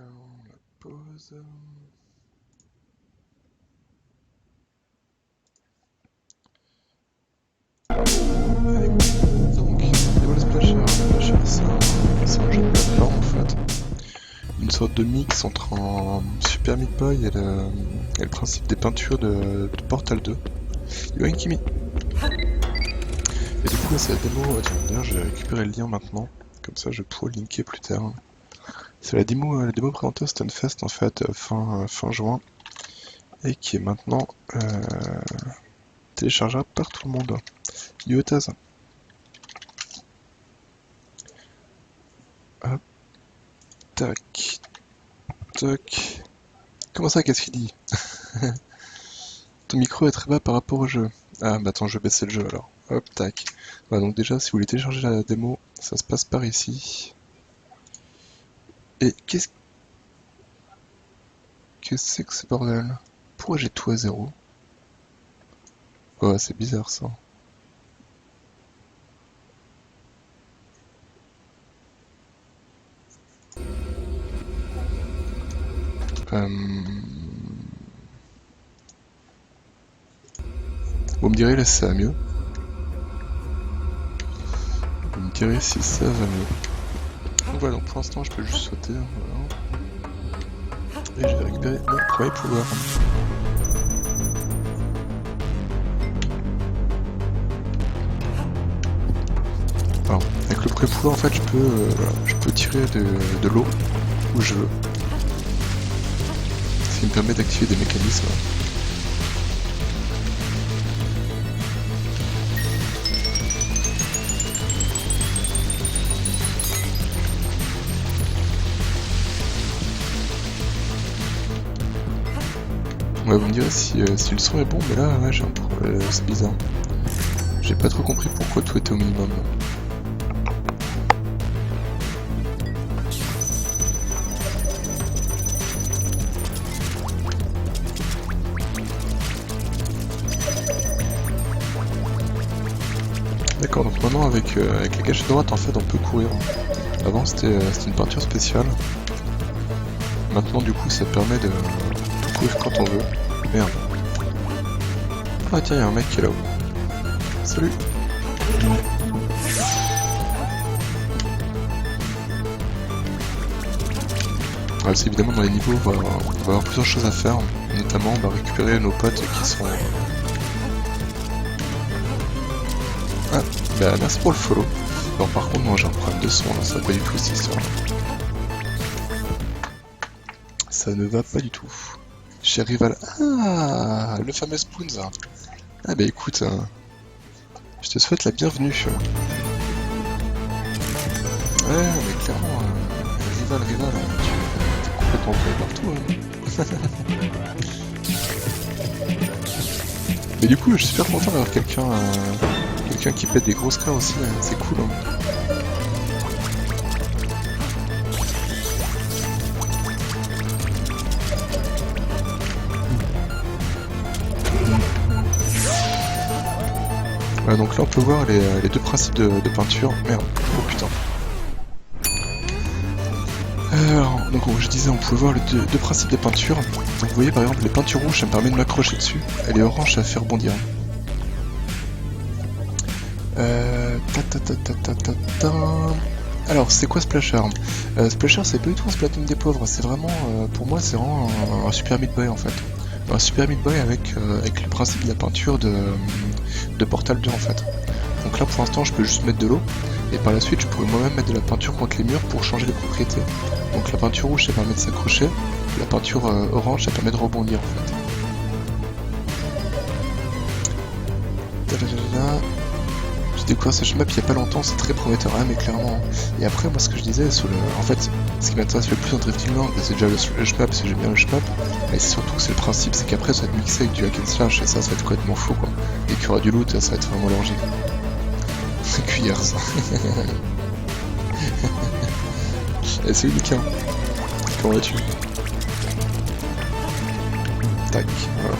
on la pause. Allez, donc, Devil Splasher. Splasher, c'est un jeu de plateforme en fait. Une sorte de mix entre un Super Meat Boy et le principe des peintures de Portal 2. Yoann Kimi. Et du coup, c'est la démo. D'ailleurs, j'ai récupéré le lien maintenant. Comme ça, je pourrai le linker plus tard. C'est la démo présentée au Stunfest en fait, fin juin. Et qui est maintenant téléchargeable par tout le monde. Yotaz. Hop. Tac. Tac. Comment ça, qu'est-ce qu'il dit? Ton micro est très bas par rapport au jeu. Ah, bah attends, je vais baisser le jeu alors. Hop, tac. Voilà, donc déjà, si vous voulez télécharger la démo, ça se passe par ici. Et qu'est-ce que c'est que ce bordel? Pourquoi j'ai tout à zéro? Ouais, c'est bizarre ça. Vous me direz là si ça va mieux. Vous me direz si ça va mieux. Donc voilà, donc pour l'instant je peux juste sauter. Voilà. Et je vais récupérer mon premier pouvoir. Alors, avec le premier pouvoir en fait je peux tirer de l'eau où je veux. Ce qui me permet d'activer des mécanismes. Ouais, vous me direz si le son est bon, mais là, ouais, j'ai un problème, c'est bizarre. J'ai pas trop compris pourquoi tout était au minimum. D'accord, donc maintenant avec la gâchette droite, en fait, on peut courir. Avant, c'était une peinture spéciale. Maintenant, du coup, ça permet de courir quand on veut. Merde. Ah tiens, y'a un mec qui est là-haut. Salut. Ouais, c'est évidemment dans les niveaux, on va avoir plusieurs choses à faire. Notamment, on va récupérer nos potes qui sont... Ah, bah merci pour le follow. Alors par contre, moi j'ai un problème de son, là, ça va pas du tout cette histoire. Ça ne va pas du tout. Cher rival. Ah, le fameux Spoons. Ah bah écoute, je te souhaite la bienvenue. Ouais, mais clairement, rival, tu es complètement prêt partout. Mais du coup, je suis super content d'avoir quelqu'un qui pète des grosses craies aussi, c'est cool. Voilà, donc là on peut voir les deux principes de peinture. Merde, oh putain. Alors, donc je disais, on pouvait voir les deux principes de peinture. Donc vous voyez par exemple, les peintures rouges, ça me permet de m'accrocher dessus. Et les oranges, ça fait rebondir. Alors, c'est quoi Splasher? Splasher, c'est pas du tout un Splatoon des pauvres. C'est vraiment, pour moi, c'est vraiment un Super Meat Boy en fait. Un Super Meat Boy avec le principe de la peinture de Portal 2 en fait. Donc là, pour l'instant, je peux juste mettre de l'eau. Et par la suite, je pourrais moi-même mettre de la peinture contre les murs pour changer les propriétés. Donc la peinture rouge, ça permet de s'accrocher. La peinture orange, ça permet de rebondir en fait. J'ai découvert ce shmup il y a pas longtemps, c'est très prometteur, mais clairement. Et après, moi, ce que je disais, en fait, ce qui m'intéresse le plus dans Drifting Land, c'est déjà le shmup, parce que j'aime bien le shmup, mais c'est surtout que c'est le principe, c'est qu'après, ça va être mixé avec du hack and slash, et ça va être complètement fou, quoi. Et qu'il y aura du loot, ça va être vraiment l'orgie. Cuillère, ça. Et c'est unique, hein. Comment vas-tu? Tac, voilà.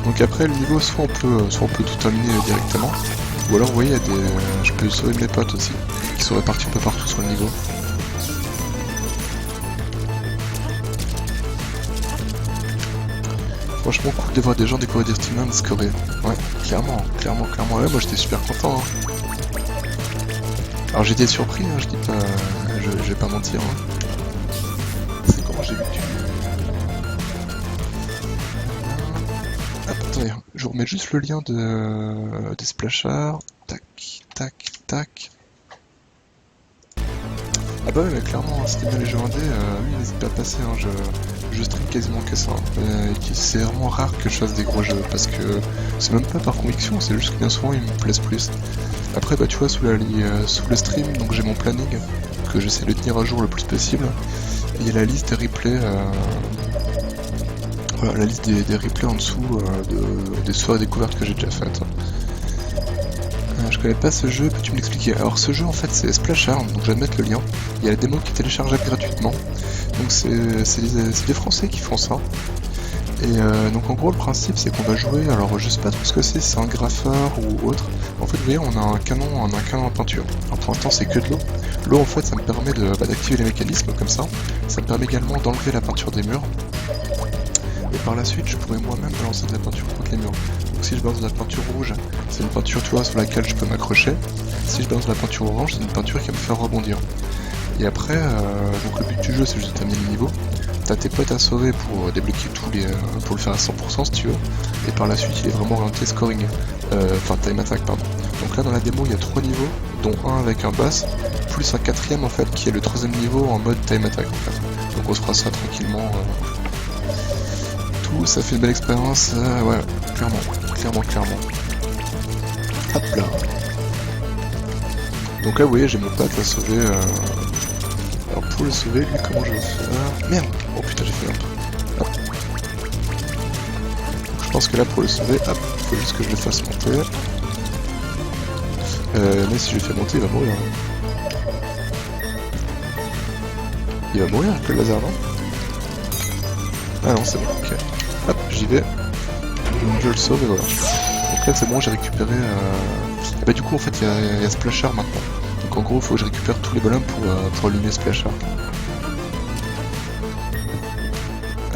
Donc après le niveau, soit on peut tout terminer directement, Ou alors vous voyez, il y a des... je peux sauver mes potes aussi, qui sont répartis un peu partout sur le niveau. Franchement cool de voir des gens découvrir des streamers et scorer. Ouais, clairement. Ouais, moi j'étais super content. Hein. Alors j'étais surpris, hein, je dis pas... je vais pas mentir. Hein. C'est comment j'ai vu que tu... Attendez, je vous remets juste le lien des splashards. Tac. Ah bah ouais, clairement, si t'aimes bien les jeux indés, oui, n'hésite pas à passer, hein, je stream quasiment que ça. C'est vraiment rare que je fasse des gros jeux, parce que c'est même pas par conviction, c'est juste que bien souvent ils me plaisent plus. Après, bah tu vois, sous le stream, donc j'ai mon planning, que j'essaie de tenir à jour le plus possible. Et il y a la liste des replays, voilà, la liste des replays en dessous des soirées découvertes que j'ai déjà faites. Je connais pas ce jeu, peux-tu me l'expliquer? Alors ce jeu en fait c'est Splashard, donc je vais te mettre le lien. Il y a la démo qui est téléchargeable gratuitement. Donc c'est des Français qui font ça. Et donc en gros le principe c'est qu'on va jouer, alors je sais pas trop ce que c'est un graffeur ou autre. En fait vous voyez on a un canon en peinture. Alors pour l'instant c'est que de l'eau. L'eau en fait ça me permet d'activer les mécanismes comme ça. Ça me permet également d'enlever la peinture des murs. Et par la suite je pourrais moi-même balancer de la peinture contre les murs. Donc si je balance de la peinture rouge, c'est une peinture tu vois sur laquelle je peux m'accrocher. Si je balance de la peinture orange, c'est une peinture qui va me faire rebondir. Et après, donc le but du jeu c'est juste de terminer le niveau. T'as tes potes à sauver pour débloquer pour le faire à 100% si tu veux. Et par la suite il est vraiment orienté scoring, enfin time attack pardon. Donc là dans la démo il y a 3 niveaux, dont un avec un boss, plus un 4ème en fait qui est le 3ème niveau en mode time attack en fait. Donc on se fera ça tranquillement. Ça fait une belle expérience, ouais, clairement. Hop là. Donc là vous voyez j'ai mon pote à sauver. Alors pour le sauver, lui comment je vais faire? Merde! Oh putain j'ai fait un peu. Hop. Je pense que là pour le sauver, hop, faut juste que je le fasse monter. Mais si je le fais monter il va mourir. Il va mourir avec le laser non? Ah non c'est bon, ok. Hop, j'y vais. Je le sauve et voilà. Donc là c'est bon, j'ai récupéré... Et bah du coup en fait il y a Splashard maintenant. Donc en gros il faut que je récupère tous les bonhommes pour allumer Splashard.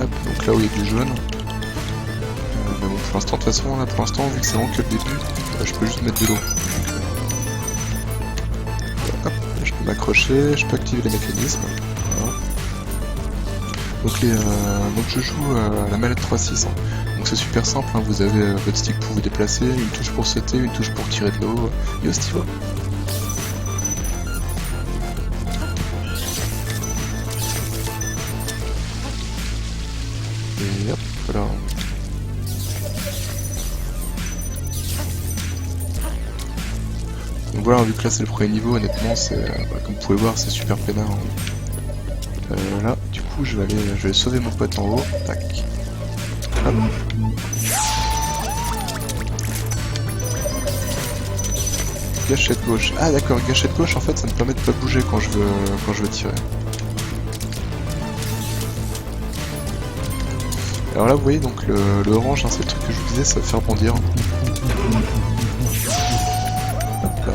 Hop, donc là où il y a du jaune. Mais bon pour l'instant de toute façon là pour l'instant vu que c'est vraiment que le début, je peux juste mettre de l'eau. Hop, je peux m'accrocher, je peux activer les mécanismes. Voilà. Donc je joue à la manette 3.6, hein. Donc c'est super simple, hein. Vous avez votre stick pour vous déplacer, une touche pour sauter, une touche pour tirer de l'eau, et au stylo. Et hop, voilà. Donc voilà, vu que là c'est le premier niveau, honnêtement, comme vous pouvez voir, c'est super peinard. Hein. Là, du coup, je vais aller sauver mon pote en haut. Tac. Hop. Gâchette gauche. Ah d'accord, gâchette gauche, en fait, ça me permet de pas bouger quand je veux tirer. Alors là, vous voyez, donc le orange, hein, c'est le truc que je vous disais, ça va faire bondir. Hop là.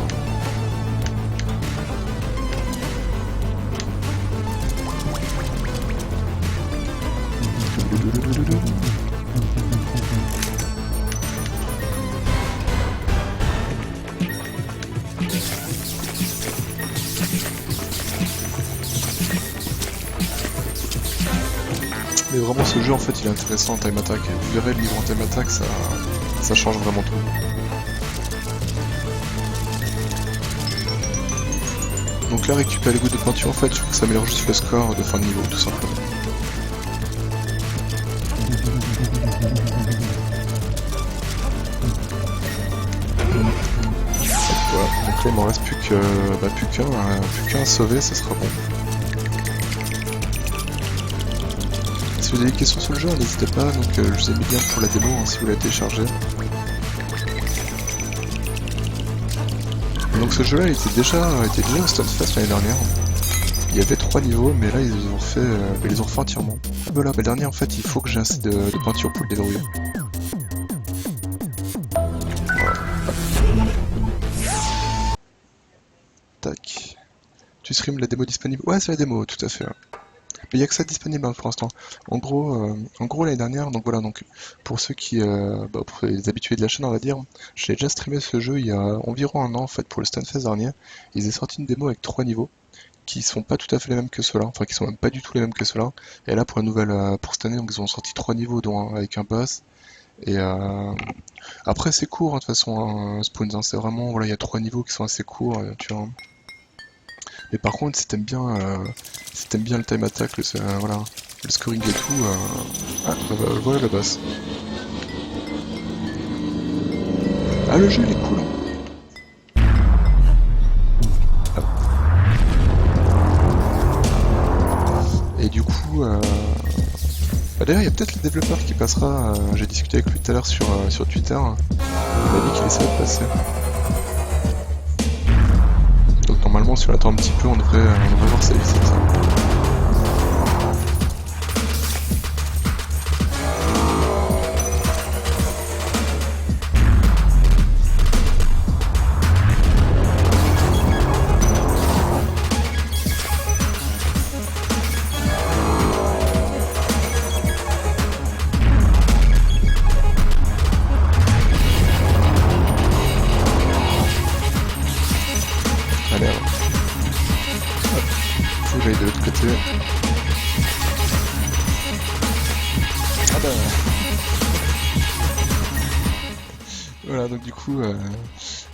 Mais vraiment ce jeu en fait il est intéressant en time attack. Vous verrez le livre en time attack ça change vraiment tout. Donc là récupérer les gouttes de peinture en fait je trouve que ça améliore juste le score de fin de niveau tout simplement. Voilà, donc là il m'en reste plus qu'un à sauver, ça sera bon. Si vous avez des questions sur le jeu, n'hésitez pas, donc je vous ai mis le lien pour la démo hein, si vous la téléchargez. Donc ce jeu là il était déjà au Stunfest l'année dernière. Il y avait 3 niveaux mais là ils les ont refait entièrement. Ah bah là, le dernier en fait il faut que j'ai assez de peinture pour le déverrouiller. Voilà. Tu stream la démo disponible? Ouais, c'est la démo, tout à fait. Ouais. Mais il n'y a que ça disponible hein, pour l'instant. En gros l'année dernière, donc voilà, donc pour ceux qui, pour les habitués de la chaîne, on va dire, j'ai déjà streamé ce jeu il y a environ un an en fait pour le Stunfest dernier. Ils ont sorti une démo avec 3 niveaux qui sont pas tout à fait les mêmes que ceux-là, enfin qui sont même pas du tout les mêmes que ceux-là. Et là pour la nouvelle, pour cette année, donc ils ont sorti 3 niveaux dont un avec un boss. Et après c'est court hein, de toute façon, hein, Spoons, hein, c'est vraiment voilà, il y a 3 niveaux qui sont assez courts, tu vois. Mais par contre, si t'aimes bien le time attack, voilà, le scoring et tout, voilà le boss. Ah, le jeu il est cool. Hein. Ah. Et du coup, d'ailleurs, il y a peut-être le développeur qui passera. J'ai discuté avec lui tout à l'heure sur Twitter. Il m'a dit qu'il essaie de passer. Donc normalement, si on attend un petit peu, on devrait voir sa visite. Allez, hop, faut que j'aille de l'autre côté. Ah bah... Voilà, donc du coup,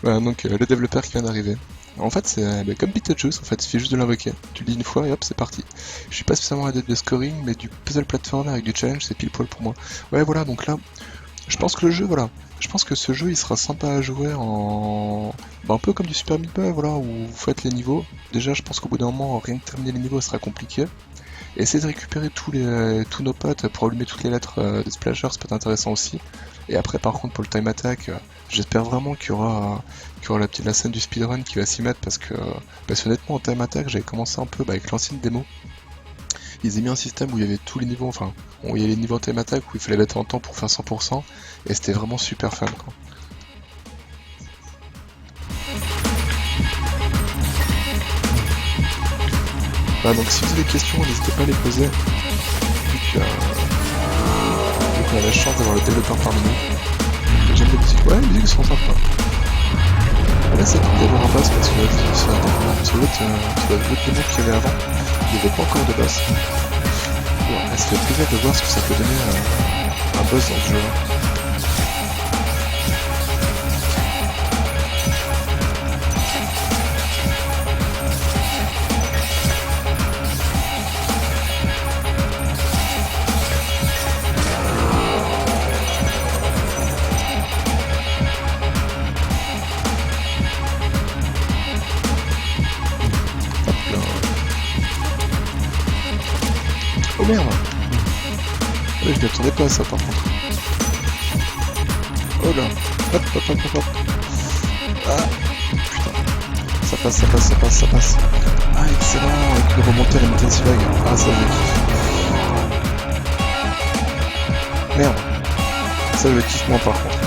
voilà, donc le développeur qui vient d'arriver. En fait, c'est comme Beetlejuice, en fait, il suffit juste de l'invoquer. Tu le dis une fois et hop, c'est parti. Je suis pas spécialement adepte de scoring, mais du puzzle platformer avec du challenge, c'est pile poil pour moi. Ouais, voilà, donc là, je pense que le jeu, voilà, je pense que ce jeu, il sera sympa à jouer en... un peu comme du Super Meat Boy, voilà, où vous faites les niveaux. Déjà, je pense qu'au bout d'un moment, rien que terminer les niveaux sera compliqué. Et essayer de récupérer tous nos potes pour allumer toutes les lettres des splashers, ça peut être intéressant aussi. Et après, par contre, pour le time attack, j'espère vraiment qu'il y aura la scène du speedrun qui va s'y mettre parce que, honnêtement, en time attack, j'avais commencé un peu avec l'ancienne démo. Ils ont mis un système où il y avait tous les niveaux, enfin, où il y avait les niveaux en time attack où il fallait mettre en temps pour faire 100%, et c'était vraiment super fun, quoi. Bah, donc si vous avez des questions, n'hésitez pas à les poser, vu qu'on a la chance d'avoir le développeur parmi nous. J'aime les musiques, ouais, les musiques sont sympas. Là, c'est cool d'avoir un boss parce que sur l'autre démo qu'il y avait avant, il n'y avait pas encore de boss. Bon, ça fait plaisir de voir ce que ça peut donner un boss dans ce jeu. Oh merde! Ouais, je m'y attendais pas à ça par contre. Oh là! Hop hop hop hop hop! Ah! Putain! Ça passe! Ah excellent! Avec le remonter à la Metal Slug. Ah ça je kiffe. Merde! Ça je kiffe moins par contre.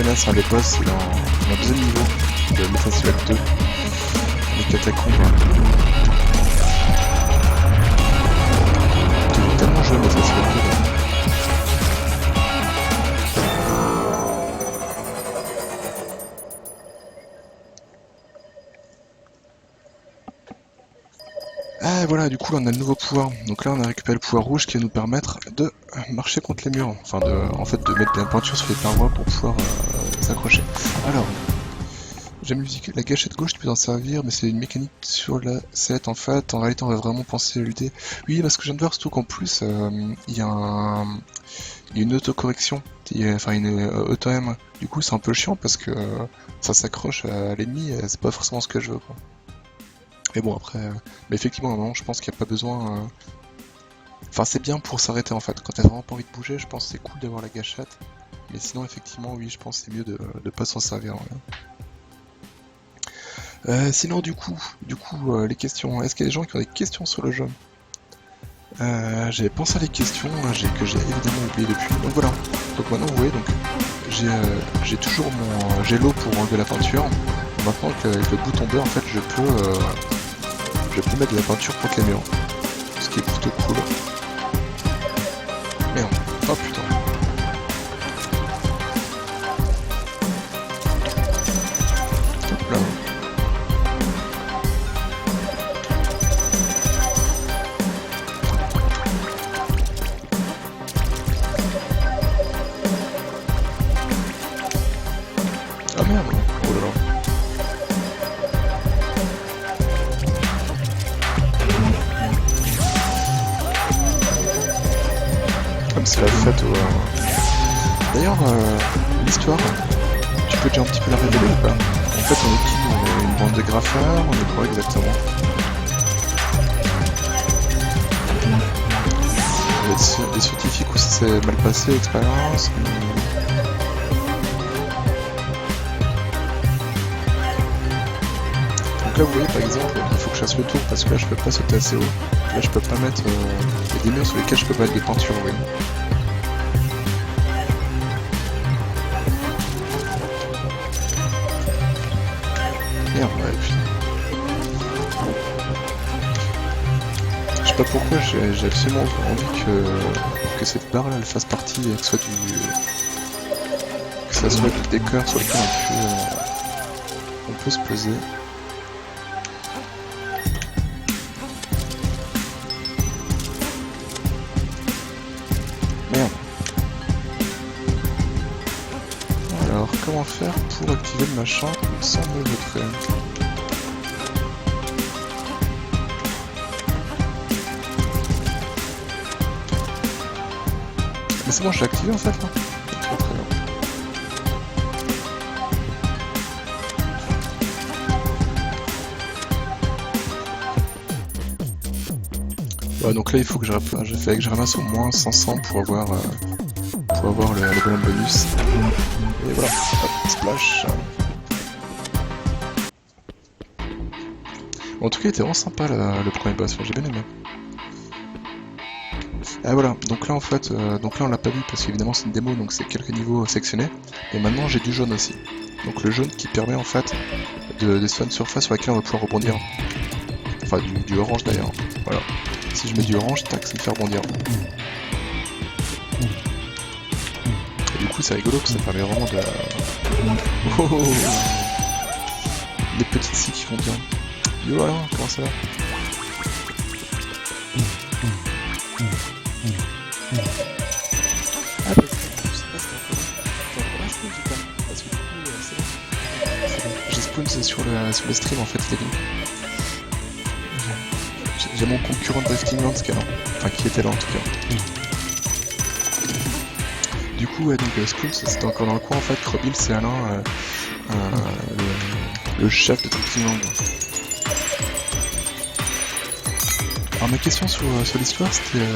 Là, c'est un des boss, il est en deuxième niveau de Metal Slug 2, les catacombes. J'ai tellement joué à Metal Slug 2. Ah voilà, du coup là on a le nouveau pouvoir. Donc là on a récupéré le pouvoir rouge qui va nous permettre de marcher contre les murs. Enfin en fait de mettre de la peinture sur les parois pour pouvoir s'accrocher. Alors, j'aime la gâchette gauche, tu peux t'en servir, mais c'est une mécanique sur la 7 en fait. En réalité on va vraiment penser à l'aider. Oui, parce que je viens de voir surtout qu'en plus il y a une autocorrection, enfin une auto-aim. Du coup c'est un peu chiant parce que ça s'accroche à l'ennemi, c'est pas forcément ce que je veux quoi. Mais bon après, mais effectivement à un moment je pense qu'il n'y a pas besoin. Enfin c'est bien pour s'arrêter en fait. Quand t'as vraiment pas envie de bouger, je pense que c'est cool d'avoir la gâchette. Mais sinon effectivement oui je pense que c'est mieux de pas s'en servir. Sinon du coup les questions. Est-ce qu'il y a des gens qui ont des questions sur le jeu? J'avais pensé à des questions que j'ai évidemment oublié depuis. Donc voilà. Donc maintenant vous voyez donc j'ai toujours mon j'ai l'eau pour enlever la peinture. Maintenant avec le bouton B en fait je peux mettre de la peinture contre les murs. Ce qui est plutôt cool. Merde. Oh putain. Hop là. Ah merde. Oh là là. Comme c'est la fête au... D'ailleurs, l'histoire, tu peux déjà un petit peu la révéler ou pas? En fait, on est qui? On est une bande de graffeurs, on est quoi exactement? Il y a des scientifiques où ça s'est mal passé, l'expérience. Donc là, vous voyez, par exemple, il faut que je fasse le tour parce que là, je peux pas sauter assez haut. Là, je peux pas mettre... il y a des murs sur lesquels je peux pas mettre des peintures, vous voyez. Merde, ouais, putain. Je sais pas pourquoi, j'ai absolument envie que cette barre là elle fasse partie, que ça soit le décor sur lequel on peut se poser. Merde. Alors, comment faire pour activer le machin sans me montrer? Mais c'est bon, je l'ai activé en fait là. Très très bien. Ouais, donc là il faut que je ramasse au moins 500 pour avoir le bonhomme bonus. Et voilà, hop, splash. Bon, en tout cas il était vraiment sympa le premier boss, j'ai bien aimé. Ah voilà, donc là en fait, donc là on l'a pas vu parce qu'évidemment c'est une démo, donc c'est quelques niveaux sectionnés. Et maintenant j'ai du jaune aussi. Donc le jaune qui permet en fait de se faire une surface sur laquelle on va pouvoir rebondir. Enfin du orange d'ailleurs. Voilà. Si je mets du orange, tac, ça me fait rebondir. Et du coup c'est rigolo que ça permet vraiment de... Oh, des petites scies qui font bien. Yo voilà, comment ça va? Ah parce que je sais pas si t'as encore un spawn ou pas? Parce que du coup c'est bon. J'ai spawn sur le stream en fait les gars. J'ai mon concurrent de Drifting Lands qui est là. Enfin qui était là en tout cas. Du coup ouais donc Spoons c'était encore dans le coin en fait, Krobil c'est Alain le chef de Drifting Lands. Alors ma question sur l'histoire c'était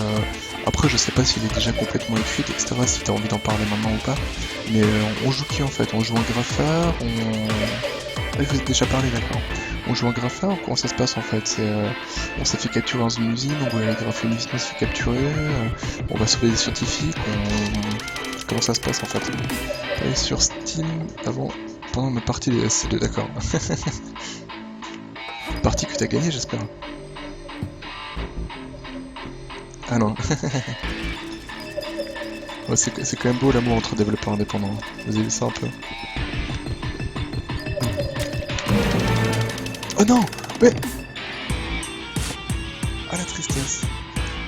après je sais pas s'il est déjà complètement écrit etc si t'as envie d'en parler maintenant ou pas mais on joue qui en fait? On joue un graffeur, Ah, vous avez déjà parlé d'accord. On joue un graffeur ou comment ça se passe en fait? On s'est fait capturer dans une usine, on voit les graphes usine, on s'est fait capturer, on va sauver des scientifiques, comment ça se passe en fait? Et sur Steam pendant ma partie des SC2 d'accord. Partie que t'as gagnée j'espère. Ah non. Ouais, c'est quand même beau l'amour entre développeurs indépendants. Vous avez vu ça un peu? Oh non! Mais... Ah la tristesse.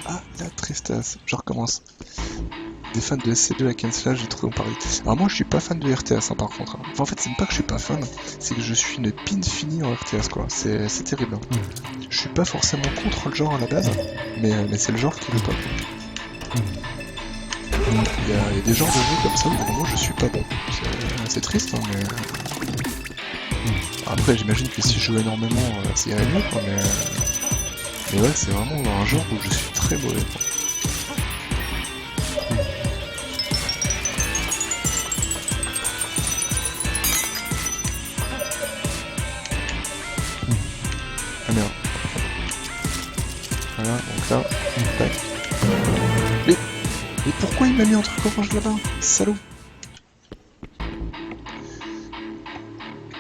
Ah la tristesse. Je recommence. Des fans de SC2 à Kensla, j'ai trouvé en parler. Alors moi je suis pas fan de RTS hein, par contre. Hein. Enfin, en fait c'est pas que je suis pas fan, c'est que je suis une pine finie en RTS quoi. C'est terrible. Hein. Je suis pas forcément contre le genre à la base, mais c'est le genre qui veut pas. Il y a des genres de jeux comme ça où vraiment je suis pas bon. C'est triste hein, mais... Après j'imagine que si je joue énormément ça irait mieux quoi, mais ouais c'est vraiment un genre où je suis très mauvais quoi. Ah merde. Voilà, donc là, tac. Mais pourquoi il m'a mis un truc orange là-bas? Salaud!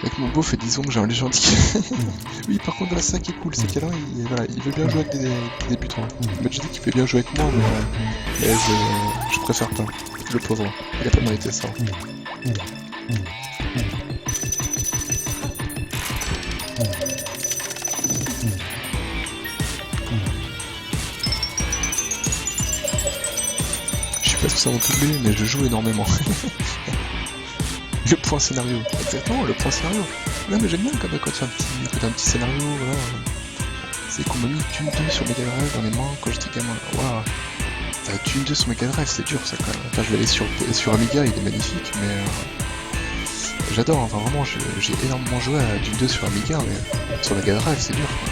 Avec mon beauf et disons que j'ai un léger handicap. Oui, par contre, là, ça qui est cool, c'est qu'Alain, il veut bien jouer avec des débutants. Il m'a déjà dit qu'il veut bien jouer avec moi, mais je préfère pas. Le pauvre, il a pas mérité ça. Je sais pas ce que ça va doubler, mais je joue énormément. Le point scénario, exactement, le point scénario. Non mais j'aime bien quand tu as un petit scénario, voilà. C'est qu'on m'a mis Dune 2 sur Mega Drive dans les mains quand j'étais gamin. Waouh. Dune 2 sur Mega Drive, c'est dur ça quand même. Enfin je vais aller sur Amiga, il est magnifique, mais j'adore, enfin vraiment j'ai énormément joué à Dune 2 sur Amiga, mais sur Mega Drive c'est dur quoi.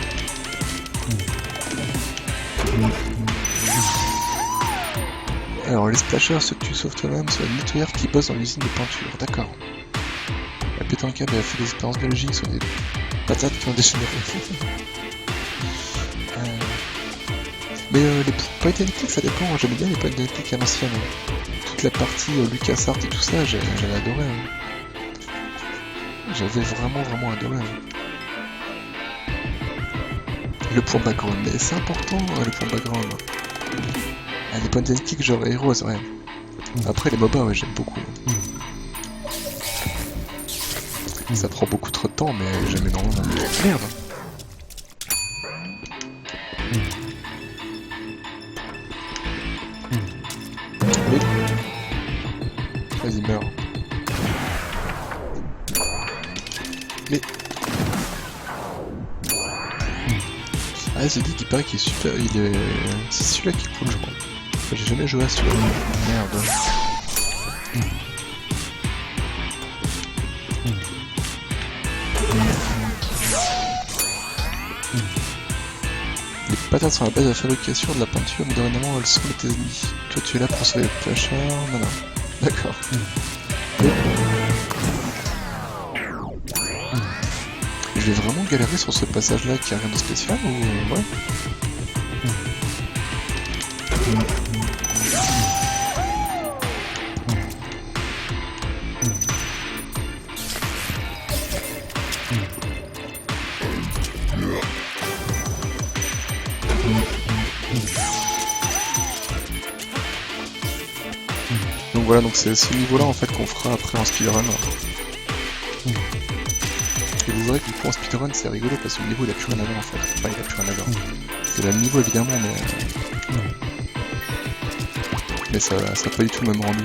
Alors les splashers, ceux que tu sauves toi-même, c'est la nettoyeur qui bosse dans l'usine de peinture, d'accord. Elle pète un câble et a fait des expériences biologiques sur des patates qui ont dégénéré. Mais les points électriques ça dépend, j'aimais bien les points électriques à l'ancienne. Toute la partie LucasArts et tout ça, j'avais adoré. J'avais vraiment adoré. Le point background, mais c'est important le point background. Les points électriques genre Heroes, ouais. Après les MOBA, ouais, j'aime beaucoup. Ça prend beaucoup trop de temps, mais j'aime énormément. Merde. Oui. Vas-y, meurs. Mais... Ah, c'est dit qu'il paraît qu'il est super... C'est celui-là qui est cool, je crois. J'ai jamais joué à celui-là. Merde. Les patates sont la base de la fabrication de la peinture, mais dorénavant elles sont tes ennemis. Toi tu es là pour sauver le flashard. Non. D'accord. Je vais vraiment galérer sur ce passage-là qui a rien de spécial ou... Ouais. Donc voilà, donc c'est ce niveau-là en fait qu'on fera après en speedrun. Et vous verrez que du coup en speedrun c'est rigolo parce que le niveau il a plus rien à voir en fait. Enfin il a plus rien à voir. C'est le même niveau évidemment mais ça n'a pas du tout le même rendu.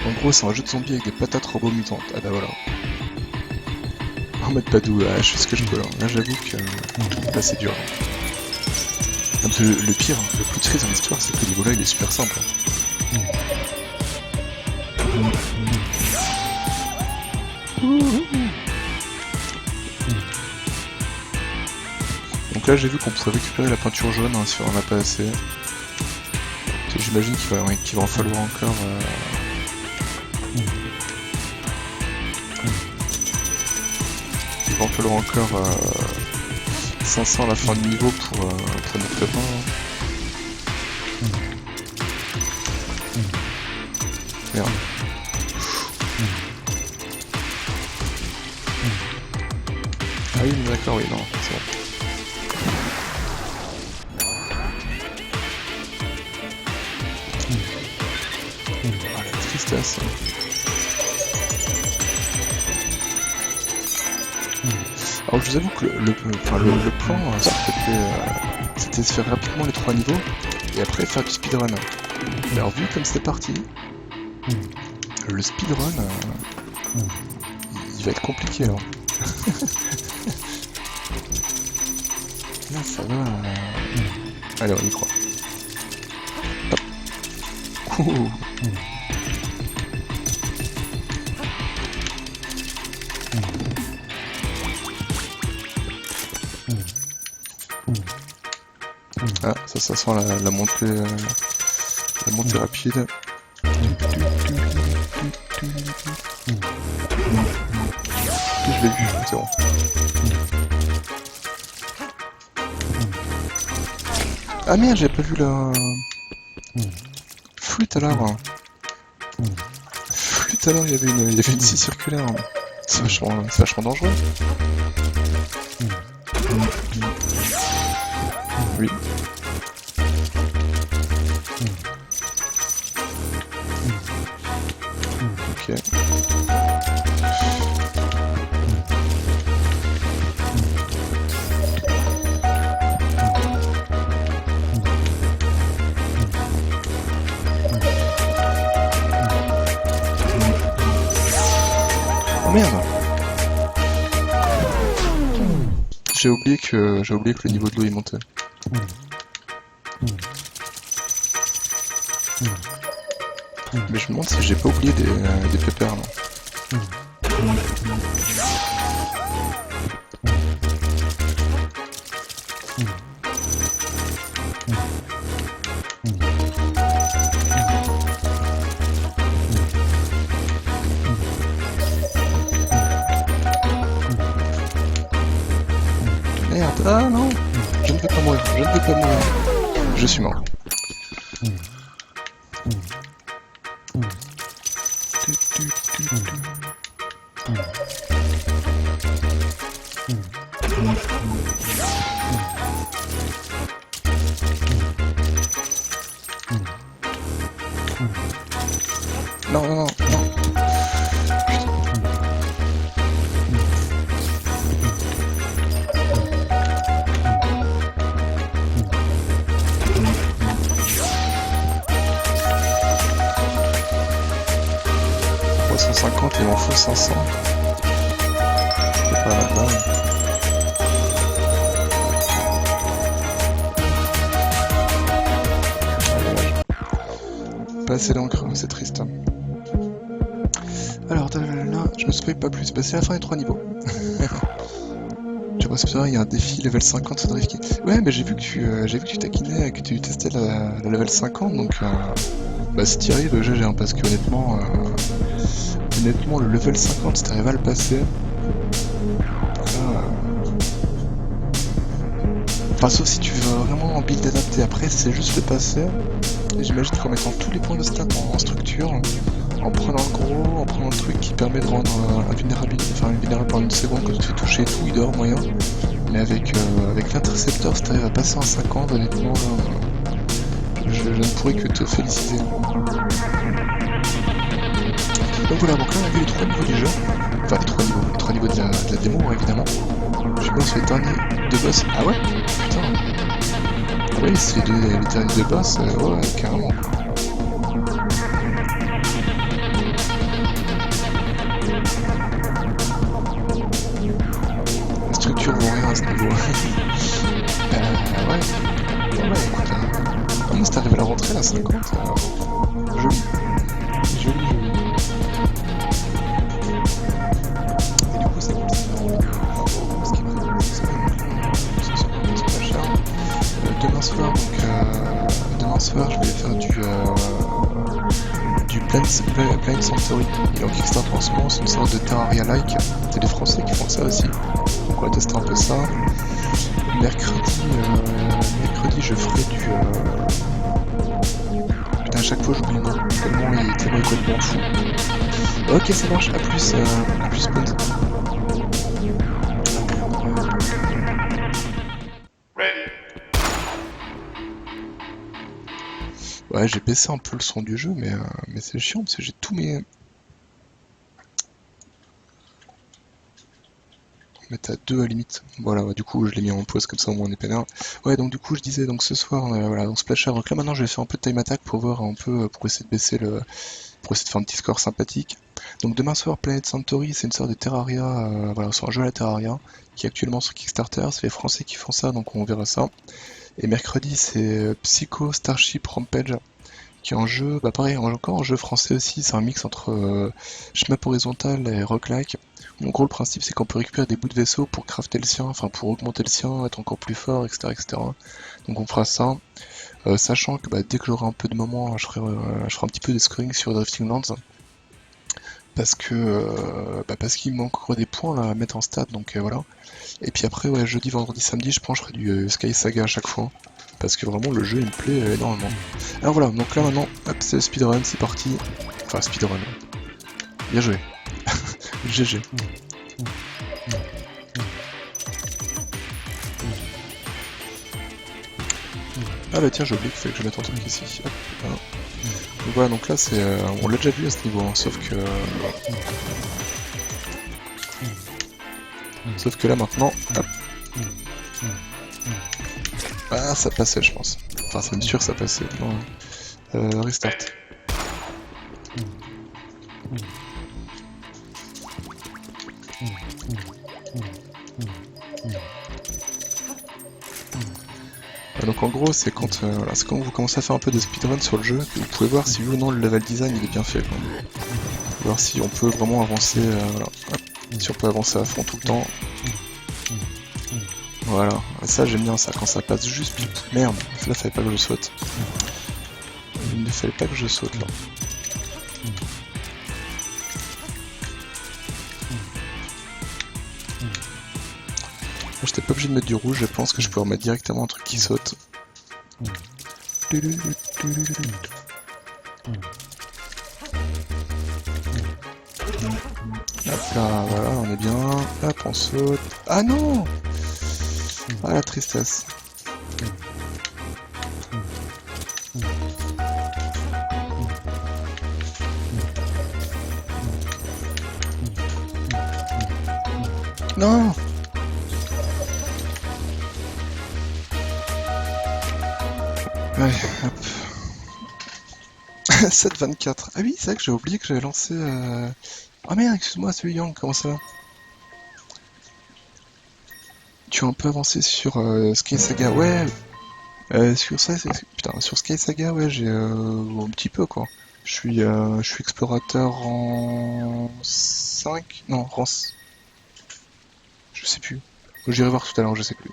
En gros c'est un jeu de zombies avec des patates robots mutantes. Ah bah voilà. En mode Padou, je fais ce que je peux là. Là j'avoue que là c'est dur. Le pire, le plus triste dans l'histoire c'est que le niveau là il est super simple. Donc là j'ai vu qu'on pouvait récupérer la peinture jaune hein, si on en a pas assez. J'imagine qu'il va en falloir encore... Il va en falloir encore 500 à la fin du niveau pour notre copain. Merde. Ah oui, d'accord, oui, non, c'est bon. vitesse. Alors je vous avoue que le plan, c'était de faire rapidement les 3 niveaux et après faire du speedrun. Mais alors vu comme c'est parti, le speedrun, il va être compliqué alors. Là ça va... Allez, on y croit. Hop. Ouh. Ah, ça sent la montée rapide. Je l'ai vu, c'est bon. Ah merde, j'avais pas vu la flûte alors. Flûte alors, il y avait une scie circulaire. C'est vachement dangereux. Oui. Ok. Oh merde! J'ai oublié que le niveau de l'eau il montait. Mais je me demande si j'ai pas oublié des pépères là. Merde, ah non! Je ne vais pas mourir, je ne vais pas mourir. Je suis mort. Non, non, non, non. Putain. 350 et il m'en faut 500. C'est pas là-bas. Pas assez d'encre, c'est triste. Alors, là, je me spoil pas plus, c'est la fin des 3 niveaux. Tu vois, c'est ça, il y a un défi level 50 sur Drift. Ouais, mais j'ai vu que tu taquinais, que tu testais la level 50, donc bah si t'y arrives, GG, hein, parce que honnêtement, le level 50, si t'arrives à le passer, enfin, sauf si tu veux vraiment en build adapté, après c'est juste le passer, et j'imagine qu'en mettant tous les points de stat en structure, en prenant le gros, en prenant le truc qui permet de rendre invulnérable pendant une seconde quand tu te fais toucher et tout, il doit avoir moyen. Mais avec l'intercepteur, si t'arrives à passer en 50, honnêtement, je ne pourrais que te féliciter. Donc voilà, donc là on a vu les 3 niveaux du jeu. Enfin les 3 niveaux de la démo, évidemment. Je suis bien sur les derniers 2 boss. Ah ouais? Putain. Ah oui, c'est les derniers 2 boss, ouais, carrément. Les structures vont rien à ce niveau. Ouais. Ouais, écoute. Ah, mais si t'arrives à la rentrée à 50, joli. Joli. Et du coup, c'est comme ça. Ce qui est prévu, c'est pas cher. Demain soir, je vais faire du Planet Sanctuary. Il est en Kickstarter en ce moment, c'est une sorte de Terraria-like. C'est des Français qui font ça aussi. Donc on va tester un peu ça. Mercredi, je ferai du... Putain, à chaque fois j'oublie le nom, tellement il est complètement fou. Ok, ça marche, à plus, bonne. Ouais, j'ai baissé un peu le son du jeu, mais c'est chiant parce que j'ai tous mes... Mettre à 2 à limite. Voilà, ouais, du coup je l'ai mis en pause comme ça au moins on est peinard. Ouais, donc du coup je disais, donc ce soir, voilà, donc Splasher. Donc là maintenant je vais faire un peu de time attack pour voir un peu, pour essayer de baisser le... pour essayer de faire un petit score sympathique. Donc demain soir, Planet Centauri, c'est une sorte de Terraria, voilà, c'est un jeu à la Terraria, qui est actuellement sur Kickstarter, c'est les Français qui font ça, donc on verra ça. Et mercredi, c'est Psycho Starship Rampage, qui est un jeu, bah pareil, encore un jeu français aussi, c'est un mix entre shmup horizontal et roguelike. En gros, le principe, c'est qu'on peut récupérer des bouts de vaisseau pour crafter le sien, enfin pour augmenter le sien, être encore plus fort, etc. etc. Donc on fera ça, sachant que bah, dès que j'aurai un peu de moment, je ferai un petit peu de scoring sur Drifting Lands, parce que parce qu'il manque encore des points là, à mettre en stat, donc voilà. Et puis après, ouais, jeudi, vendredi, samedi, je pense que je ferai du Sky Saga à chaque fois. Parce que vraiment le jeu il me plaît énormément. Alors voilà, donc là maintenant, hop, c'est le speedrun, c'est parti. Enfin speedrun. Bien joué. GG. Ah bah tiens, j'ai oublié qu'il fallait que je mette un truc ici. Hop, voilà. Donc voilà, donc là c'est... on l'a déjà vu à ce niveau, hein, sauf que... Sauf que là maintenant, hop. Ah, ça passait, je pense. Enfin, c'est sûr que ça passait. Non. Restart. Donc en gros, c'est quand, voilà, c'est quand vous commencez à faire un peu de speedrun sur le jeu, que vous pouvez voir si oui ou non le level design il est bien fait. Quoi. Voir si on peut vraiment avancer, voilà. Hop. Si on peut avancer à fond tout le temps. Voilà, ça j'aime bien ça, quand ça passe juste pile. Merde, là fallait pas que je saute. Il ne fallait pas que je saute là. J'étais pas obligé de mettre du rouge, je pense que je peux remettre directement un truc qui saute. Hop là, voilà, on est bien. Hop, on saute. Ah non! Ah la tristesse. Non! Ouais, hop. 7,24. Ah oui, c'est vrai que j'ai oublié que j'avais lancé... Ah merde, excuse-moi, celui Yang, comment ça va? Tu as un peu avancé sur Sky Saga, ouais. Sur ça, putain, sur Sky Saga, ouais, j'ai un petit peu quoi. Je suis explorateur en 5, non, je sais plus. J'irai voir tout à l'heure, je sais plus.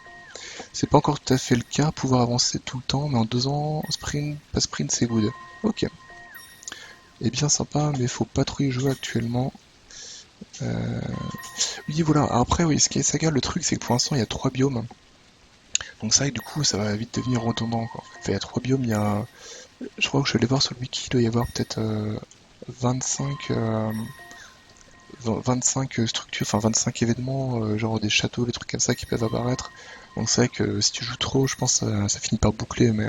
C'est pas encore tout à fait le cas, pouvoir avancer tout le temps, mais en 2 ans, sprint, pas sprint, c'est good. Ok. Et bien sympa, mais faut pas trop y jouer actuellement. Oui, voilà. Après, oui, Sky Saga, le truc, c'est que pour l'instant, il y a 3 biomes. Donc ça, du coup, ça va vite devenir redondant, quoi. Enfin, il y a 3 biomes, il y a... Je crois que je vais aller voir sur le wiki, il doit y avoir peut-être 25... 25 structures, enfin 25 événements, genre des châteaux, des trucs comme ça qui peuvent apparaître. Donc c'est vrai que si tu joues trop, je pense que ça finit par boucler, mais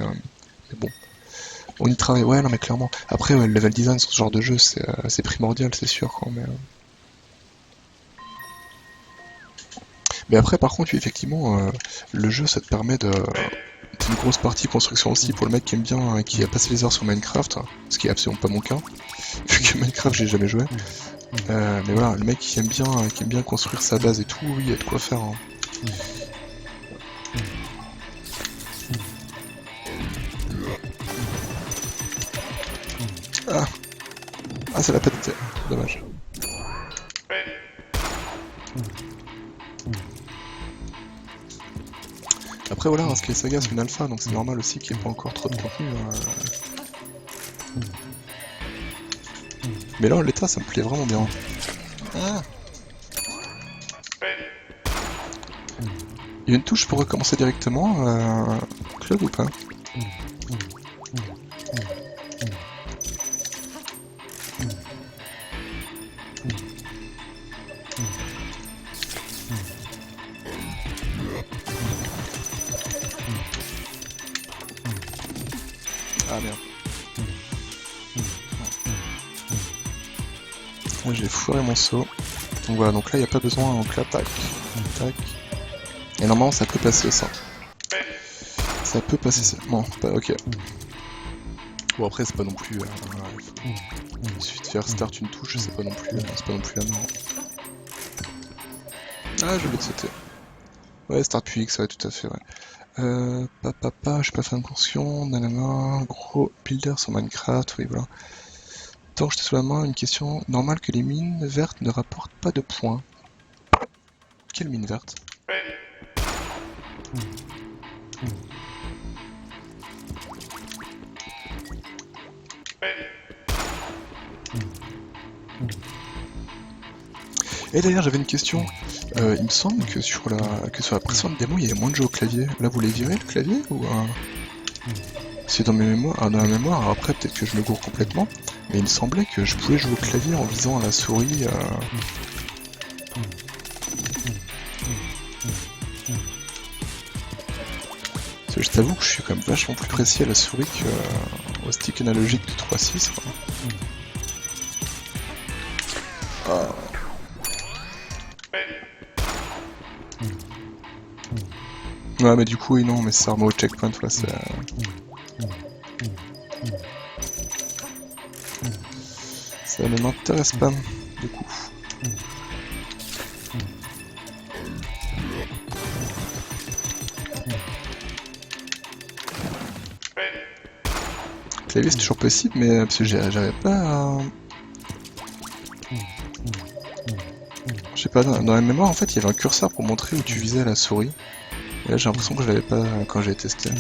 bon. On y travaille, ouais, non mais clairement. Après, ouais, le level design sur ce genre de jeu, c'est primordial, c'est sûr, quoi, mais après, par contre, effectivement, le jeu, ça te permet de... C'est une grosse partie construction aussi pour le mec qui aime bien, qui a passé les heures sur Minecraft, ce qui est absolument pas mon cas, vu que Minecraft j'ai jamais joué. Mais voilà, le mec qui aime bien construire sa base et tout, oui, il y a de quoi faire. Hein. Ah, ça l'a pas été, dommage. Après voilà, hein, Sky Saga c'est une alpha, donc c'est normal aussi qu'il n'y ait pas encore trop de contenu. Mais là, l'état, ça me plaît vraiment bien. Ah. Il y a une touche pour recommencer directement, Claude ou pas? Ah merde. Là j'ai foiré mon saut. Donc voilà, donc là il n'y a pas besoin, donc là tac, tac. Et normalement ça peut passer ça. Ça peut passer ça. Bon, bah, ok. Bon après c'est pas non plus... il suffit de faire start une touche, c'est pas non plus la mort. Ah je vais sauter. Ouais, start puis X, ouais tout à fait, ouais. Je suis pas fan de conscient, nanana, gros builder sur Minecraft, oui voilà. Tant que j'étais sous la main, une question normale que les mines vertes ne rapportent pas de points. Quelle mine verte? Et d'ailleurs j'avais une question, il me semble que sur la précédente démo il y avait moins de jeux au clavier. Là vous l'avez viré le clavier ou c'est dans mes mémoires, dans la mémoire, alors après peut-être que je me gourre complètement, mais il me semblait que je pouvais jouer au clavier en visant à la souris. Parce que je t'avoue que je suis quand même vachement plus précis à la souris qu'au stick analogique du 3.6. Ah. Ouais mais du coup oui non mais ça remet au checkpoint, voilà, ça ne m'intéresse pas du coup. Clavier c'est toujours possible mais parce que j'arrive pas à... Je sais pas, dans la mémoire en fait il y avait un curseur pour montrer où tu visais la souris. Et là j'ai l'impression que je l'avais pas quand j'ai testé.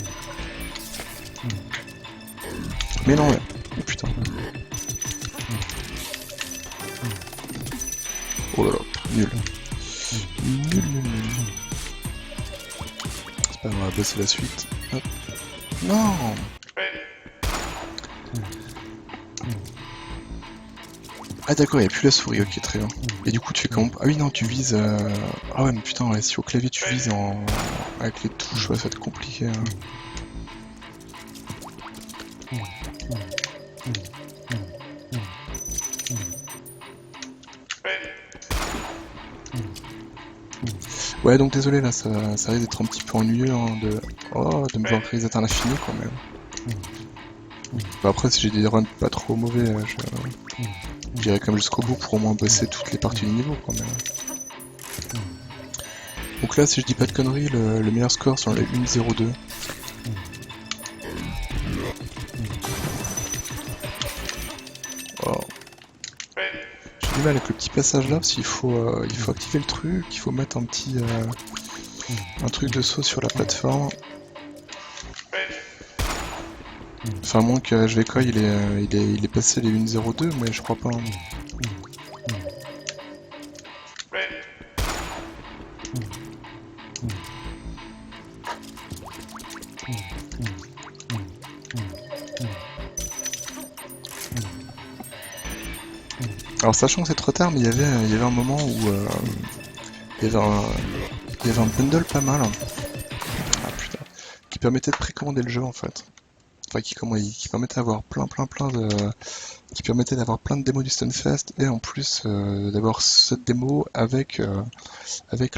Mais non ouais, oh putain. Oh là là, nul. Nul. C'est pas grave, on va passer la suite. Hop. Non. Ah d'accord, il n'y a plus la souris, ok très bien. Et du coup tu fais comment? Ah oui non, tu vises... Ah ouais mais putain, ouais, si au clavier tu vises avec les touches, ouais, ça va être compliqué. Hein. Ouais donc désolé là, ça risque d'être un petit peu ennuyeux hein, de me voir reset à l'infini quand même. Bah, après si j'ai des runs pas trop mauvais, j'irai quand même jusqu'au bout pour au moins bosser toutes les parties du niveau quand même. Donc là si je dis pas de conneries, le meilleur score c'est les 1-0-2. Oh. J'ai du mal avec le petit passage là parce qu'il faut activer le truc, il faut mettre un petit un truc de saut sur la plateforme. Enfin à moins que HVK il est passé les 1-0-2 mais je crois pas. Hein. Alors sachant que c'est trop tard, mais il y avait un moment où il y avait un bundle pas mal, ah putain, qui permettait de précommander le jeu en fait. Enfin qui permettait d'avoir qui permettait d'avoir plein de démos du Stunfest et en plus d'avoir cette démo avec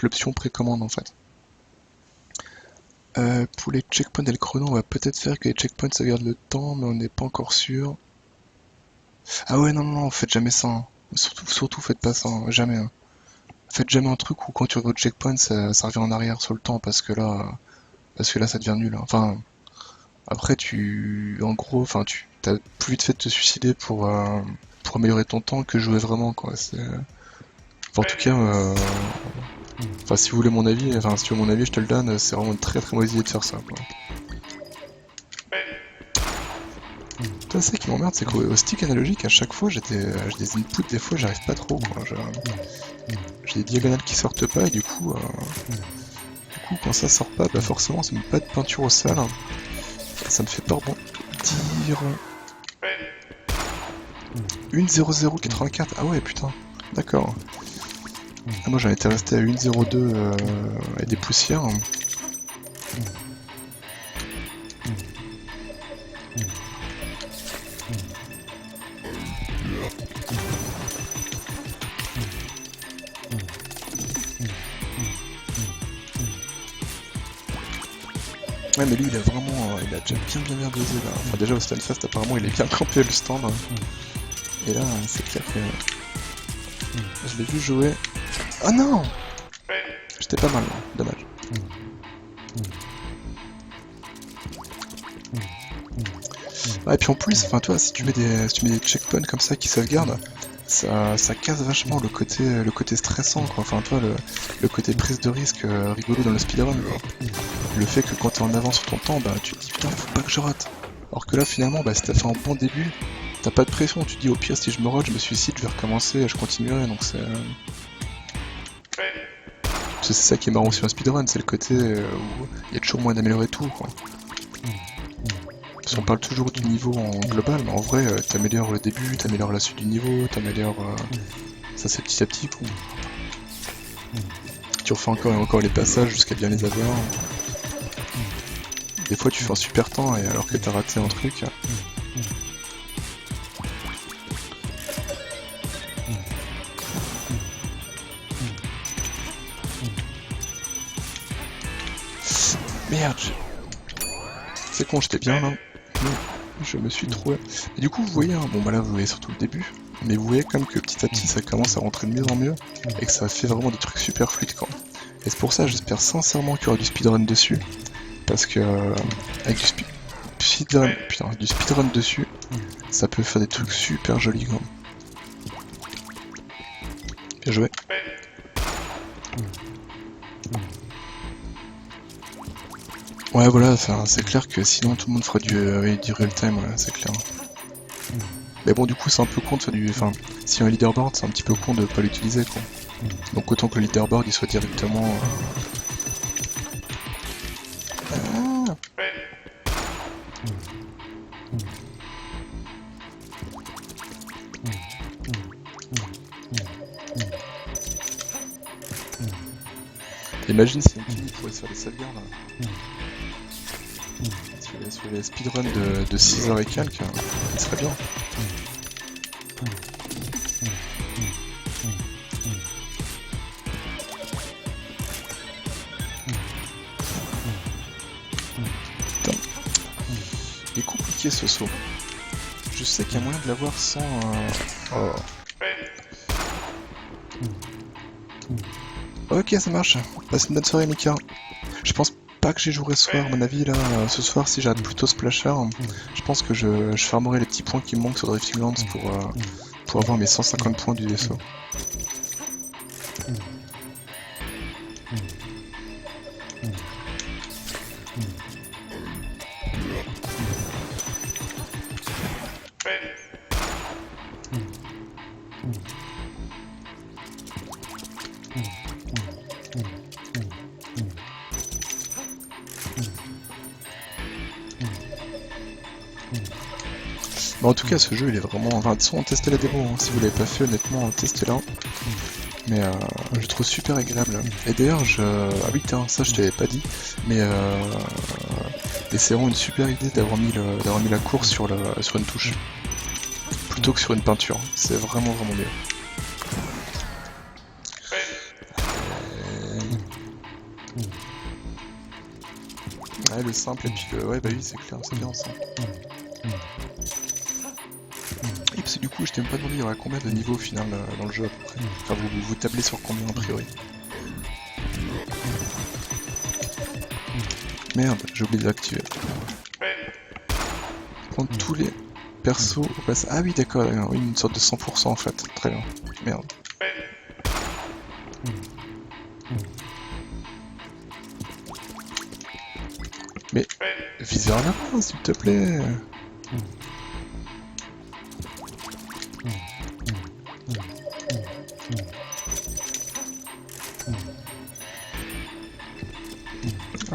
l'option précommande en fait. Pour les checkpoints et le chrono, on va peut-être faire que les checkpoints ça garde le temps, mais on n'est pas encore sûr. Ah ouais non, faites jamais ça. Hein. Surtout faites pas ça, hein. Jamais. Hein. Faites jamais un truc où quand tu reviens au checkpoint ça revient en arrière sur le temps parce que là ça devient nul. Hein. Enfin après en gros tu t'as plus vite fait de te suicider pour améliorer ton temps que jouer vraiment quoi. Enfin, en tout cas enfin si vous voulez mon avis, si tu veux mon avis je te le donne, c'est vraiment une très très mauvaise idée de faire ça quoi. Toi, c'est ça qui m'emmerde, c'est qu'au stick analogique, à chaque fois, j'ai des inputs, des fois, j'arrive pas trop, quoi. J'ai des diagonales qui sortent pas, et du coup, quand ça sort pas, bah forcément, ça me met pas de peinture au sol. Hein. Ça me fait pas rebondir. 1-0-0-84, ah ouais, putain, d'accord. Ah, moi, j'en étais resté à 1-0-2 et des poussières. Hein. Ouais, mais lui, il a vraiment, il a déjà bien buzzé là. Enfin, déjà au Stunfest, apparemment, il est bien campé le stand. Et là, c'est clair que je l'ai vu jouer. Oh non! J'étais pas mal, là. Dommage. Ouais, et puis en plus, enfin, toi, si tu mets des checkpoints comme ça qui sauvegardent, ça casse vachement le côté stressant, quoi. Enfin, toi, le côté prise de risque rigolo dans le speedrun, quoi. Le fait que quand t'es en avance sur ton temps, bah, tu te dis putain, faut pas que je rate. Alors que là, finalement, bah, si t'as fait un bon début, t'as pas de pression. Tu te dis au pire, si je me rate, je me suicide, je vais recommencer, je continuerai. Donc c'est ça qui est marrant sur un speedrun, c'est le côté où il y a toujours moyen d'améliorer tout, quoi. Parce qu'on parle toujours du niveau en global, mais en vrai, t'améliores le début, t'améliores la suite du niveau, t'améliores... ça c'est petit à petit, quoi. Tu refais encore et encore les passages jusqu'à bien les avoir. Des fois tu fais un super temps et alors que t'as raté un truc... Merde, c'est con, j'étais bien là. Je me suis trouvé. Et du coup, vous voyez, hein, bon bah là vous voyez surtout le début, mais vous voyez quand même que petit à petit ça commence à rentrer de mieux en mieux et que ça fait vraiment des trucs super fluides, quoi. Et c'est pour ça, j'espère sincèrement qu'il y aura du speedrun dessus, parce que avec du speedrun dessus, ça peut faire des trucs super jolis, quoi. Bien joué. Ouais, voilà, c'est clair que sinon tout le monde fera du real time, ouais, c'est clair. Mais bon, du coup, c'est un peu con de faire du. Enfin, si un leaderboard, c'est un petit peu con de pas l'utiliser, quoi. Donc autant que le leaderboard il soit directement. Imagine si MTV pouvait se faire des sauvegardes. Sur les speedruns de 6 heures et quelques, ça serait bien. Putain. Il est compliqué ce saut. Je sais qu'il y a moyen de l'avoir sans... Oh. Ok, ça marche. Passe une bonne soirée, Mika. Je pense pas que j'y jouerai ce soir. À mon avis, là, ce soir, si j'arrête plutôt Splasher, je pense que je farmerai les petits points qui me manquent sur Drifting Lands pour avoir mes 150 points du vaisseau. Bon, en tout cas, ce jeu il est vraiment. Enfin, de toute façon, testez la démo, hein. Si vous l'avez pas fait, honnêtement, testez-la. Mais je trouve super agréable. Et d'ailleurs, ah oui, ça je t'avais pas dit, mais c'est vraiment une super idée d'avoir mis la course sur une touche plutôt que sur une peinture. C'est vraiment mieux. Ouais, le simple et puis ouais, bah oui, c'est clair, c'est bien ça. Et parce que du coup, je t'ai même pas demandé, il y aura combien de niveaux au final dans le jeu à peu près. Enfin, vous tablez sur combien a priori? Merde, j'ai oublié de l'activer. Prendre tous les persos au passage. Ah oui, d'accord, oui, une sorte de 100% en fait. Très bien. Merde. Mais vise vers l'avant, s'il te plaît.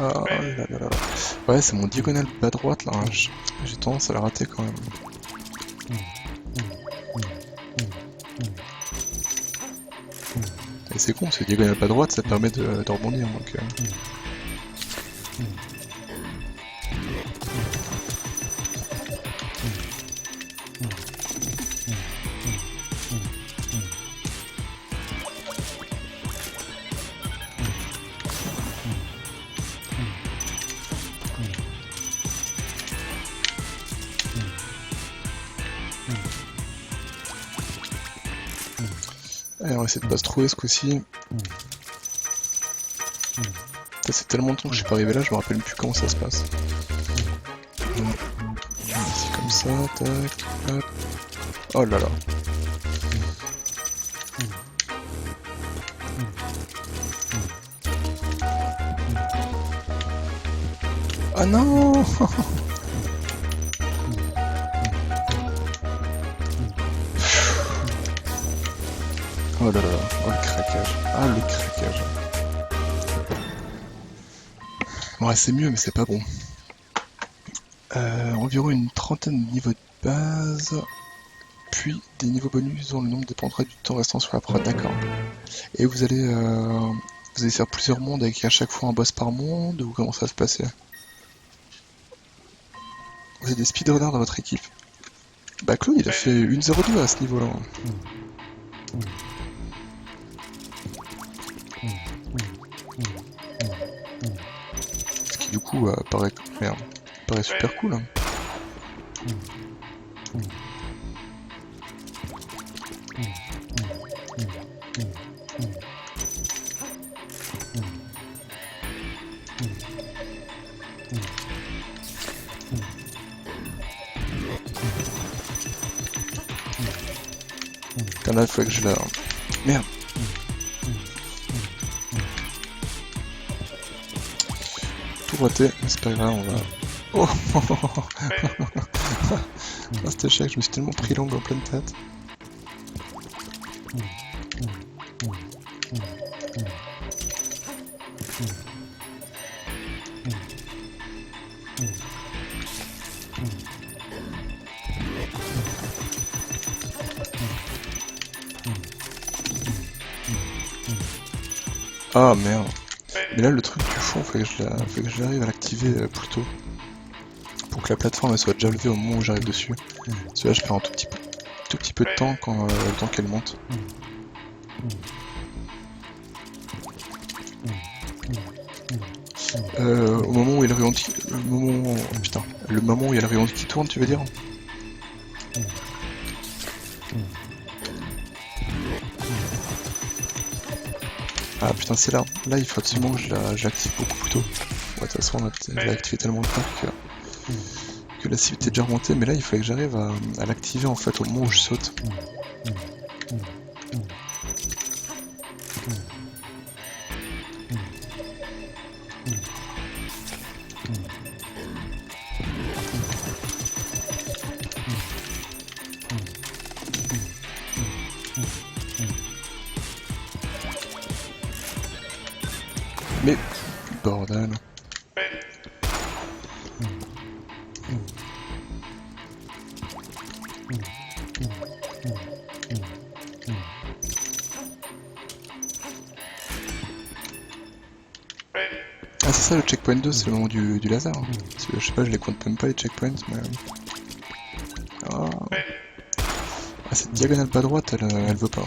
Ah là là là. Ouais, c'est mon diagonale bas droite là. J'ai tendance à la rater quand même. Et c'est con parce que diagonale bas droite ça permet de rebondir donc. Allez, on va essayer de pas se trouver ce coup-ci. Ça c'est tellement longtemps que je suis pas arrivé là, je me rappelle plus comment ça se passe. C'est comme ça, tac, hop. Oh là là. Ah non. Oh là là, oh le craquage. Ah le craquage. Ouais, c'est mieux, mais c'est pas bon. Environ une trentaine de niveaux de base, puis des niveaux bonus dont le nombre dépendra du temps restant sur la prod, d'accord. Et vous allez faire plusieurs mondes avec à chaque fois un boss par monde, ou comment ça va se passer? Vous avez des speedrunners dans votre équipe? Bah Claude il a fait 1.02 à ce niveau-là. Ce qui du coup paraît super cool. Hein. Putain là il faut que je la... Merde. Tout raté, mais c'est pas grave, on va... Oh ah, cet échec, je me suis tellement pris l'angle en pleine tête. Ah merde. Mais là le truc du fond, faut que j'arrive à l'activer plus tôt. Pour que la plateforme elle soit déjà levée au moment où j'arrive dessus. Parce que là je perds un tout petit peu de temps quand le temps qu'elle monte. Au moment où il y a le rayon qui... le moment où il y a le rayon qui tourne, tu veux dire? Ah putain c'est là. Là il faut absolument que je l'active beaucoup plus tôt. Ouais, de toute façon je l'ai activé tellement tard que la cible était déjà remontée, mais là il fallait que j'arrive à l'activer en fait au moment où je saute. Mais bordel. Ah c'est ça le checkpoint 2, c'est le moment du laser. Parce que, je sais pas, je les compte même pas les checkpoints, mais... Ah, cette diagonale pas droite, elle veut pas.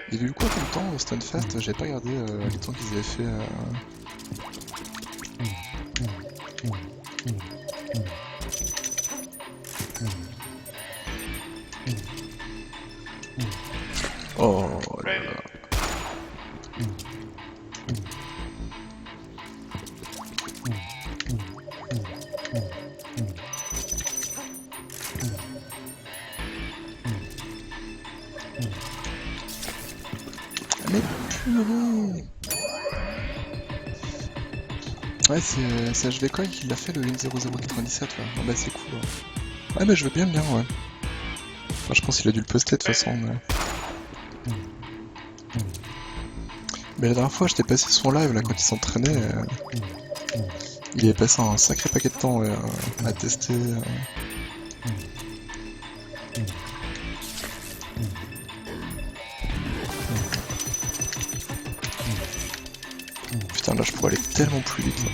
Il y avait eu quoi comme temps au Stunfest? J'avais pas regardé les temps qu'ils avaient fait. Oh là là. Mais purée. Ouais, c'est HVCoin qui l'a fait le 1.0097, ouais. Ah bah c'est cool. Ouais. Ouais, mais je veux bien le lien, ouais. Enfin, je pense qu'il a dû le poster de toute façon, mais... Mais la dernière fois, j'étais passé son live, là, quand il s'entraînait, il avait passé un sacré paquet de temps, ouais, à tester... Putain, là, je pourrais aller tellement plus vite, là.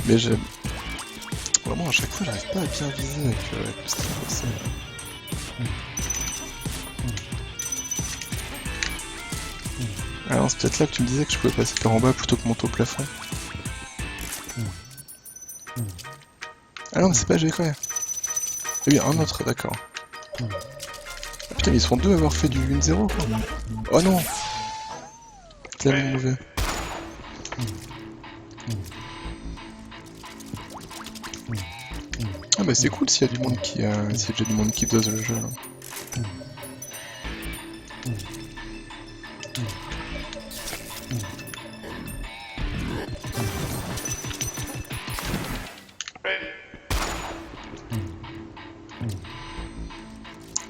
Mais j'aime... Vraiment, à chaque fois, j'arrive pas à bien viser avec le stream, c'est... Alors c'est peut-être là que tu me disais que je pouvais passer par en bas plutôt que monter au plafond. Ah non, mais c'est pas GK. Ah oui, un autre, d'accord. Ah, putain, mais ils sont deux à avoir fait du 1-0 quoi. Oh non! Tellement mauvais. Ah bah c'est cool s'il y a du monde qui s'il y a déjà du monde qui dose le jeu là.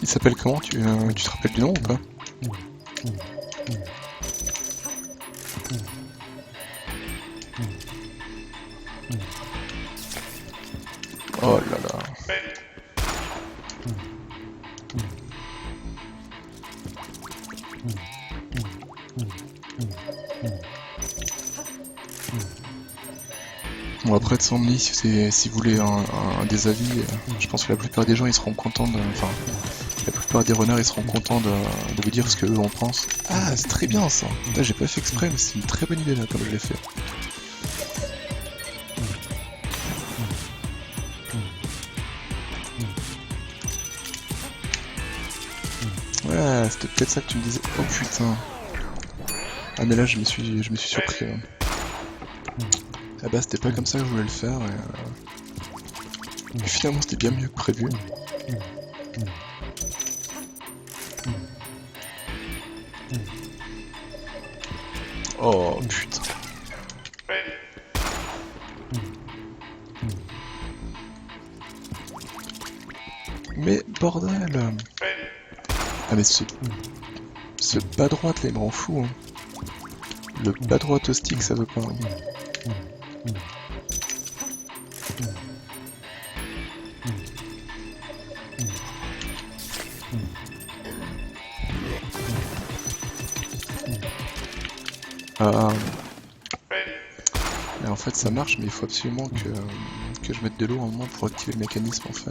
Il s'appelle comment? Tu te rappelles du nom ou pas? Oh là là. Bon après de Sandy, si vous voulez des avis, je pense que la plupart des gens ils seront contents de. Enfin, la plupart des runners ils seront contents de vous dire ce que eux en pensent. Ah c'est très bien ça. Là j'ai pas fait exprès mais c'est une très bonne idée là comme je l'ai fait. Ouais, c'était peut-être ça que tu me disais. Oh putain. Ah mais là je me suis surpris. Là. Ah bah c'était pas comme ça que je voulais le faire et finalement c'était bien mieux que prévu. Oh putain. Mais bordel. Ah mais ce bas droite là il me rend fou. Hein. Le bas droite au stick ça veut pas. Hein. Mais en fait ça marche mais il faut absolument que je mette de l'eau un moment pour activer le mécanisme en fait.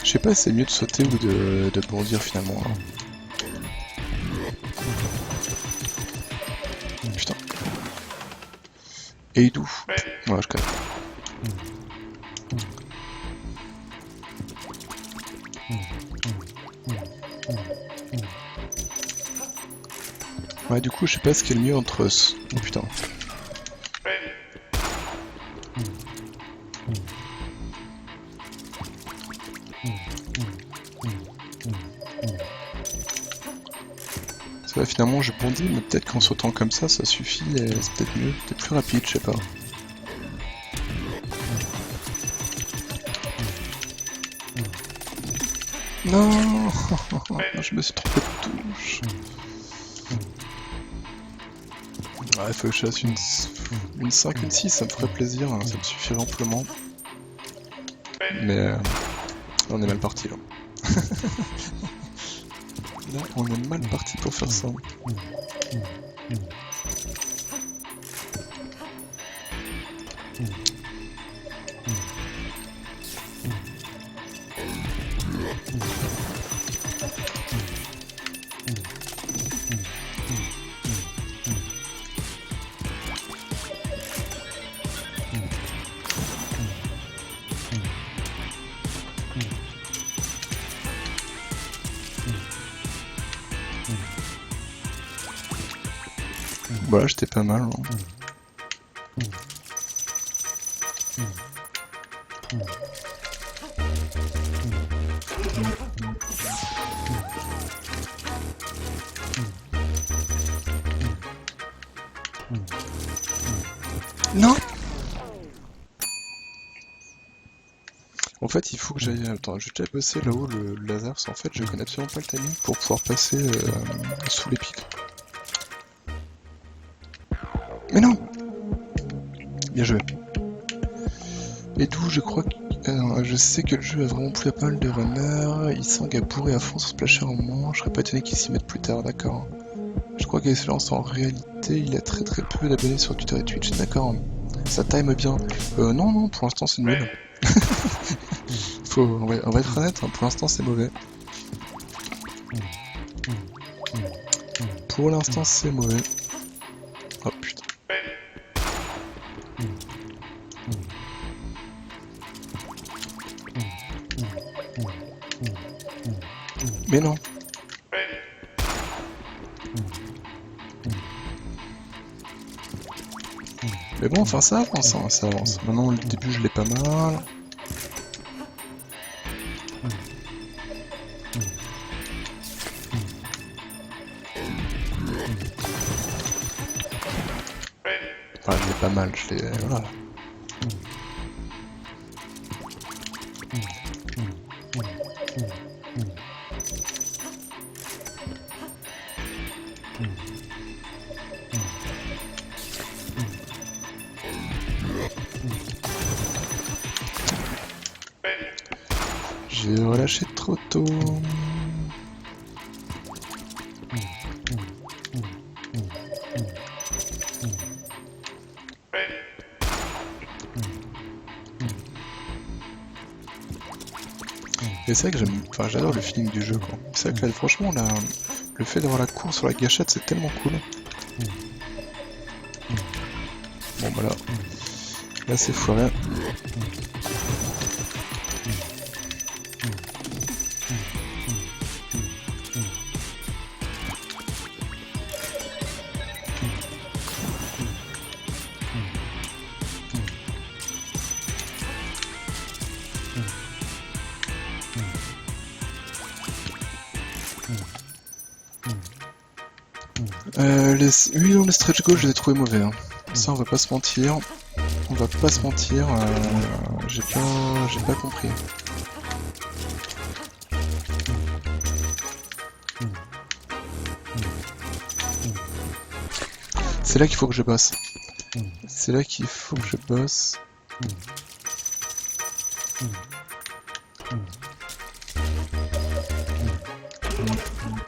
Je sais pas si c'est mieux de sauter ou de bondir finalement. Hein. Putain. Et d'où? Ouais je connais. Ouais du coup je sais pas ce qui est le mieux entre... Oh putain. Là, finalement je bondis mais peut-être qu'en sautant comme ça suffit et c'est peut-être mieux, peut-être plus rapide, je sais pas. Non. Je me suis trompé de touche. Ouais, il faut que je fasse une 5, une 6, ça me ferait plaisir, hein, ça me suffirait amplement. Mais on est mal parti là. Là, on est mal parti pour faire ça. Voilà, j'étais pas mal. Hein. Non. En fait, il faut que j'aille... Attends, j'ai déjà bossé là-haut le laser, parce qu'en fait, je connais absolument pas le timing pour pouvoir passer sous les pics. Mais non! Bien joué. Et d'où je crois que... je sais que le jeu a vraiment plu à pas mal de runners, il sent qu'il a bourré à fond sur Splasher au moment, je serais pas étonné qu'il s'y mette plus tard, d'accord. Je crois qu'Excellence en réalité, il a très peu d'abonnés sur Twitter et Twitch, d'accord. Ça time bien. Non, pour l'instant c'est nul. On va être honnête, hein, pour l'instant c'est mauvais. Pour l'instant c'est mauvais. Oh putain. Mais non. Mais bon, enfin ça avance, hein, ça avance. Maintenant le début je l'ai pas mal. Enfin je l'ai pas mal, je l'ai... voilà. J'ai relâché trop tôt. Et c'est vrai que j'aime, enfin j'adore le feeling du jeu quoi. C'est vrai que là, franchement le fait d'avoir la course sur la gâchette c'est tellement cool. Bon bah là c'est foiré. Oui, non, les stretch goals, je les ai trouvés mauvais. Hein. Ça, on va pas se mentir. On va pas se mentir. J'ai pas compris. C'est là qu'il faut que je bosse. C'est là qu'il faut que je bosse.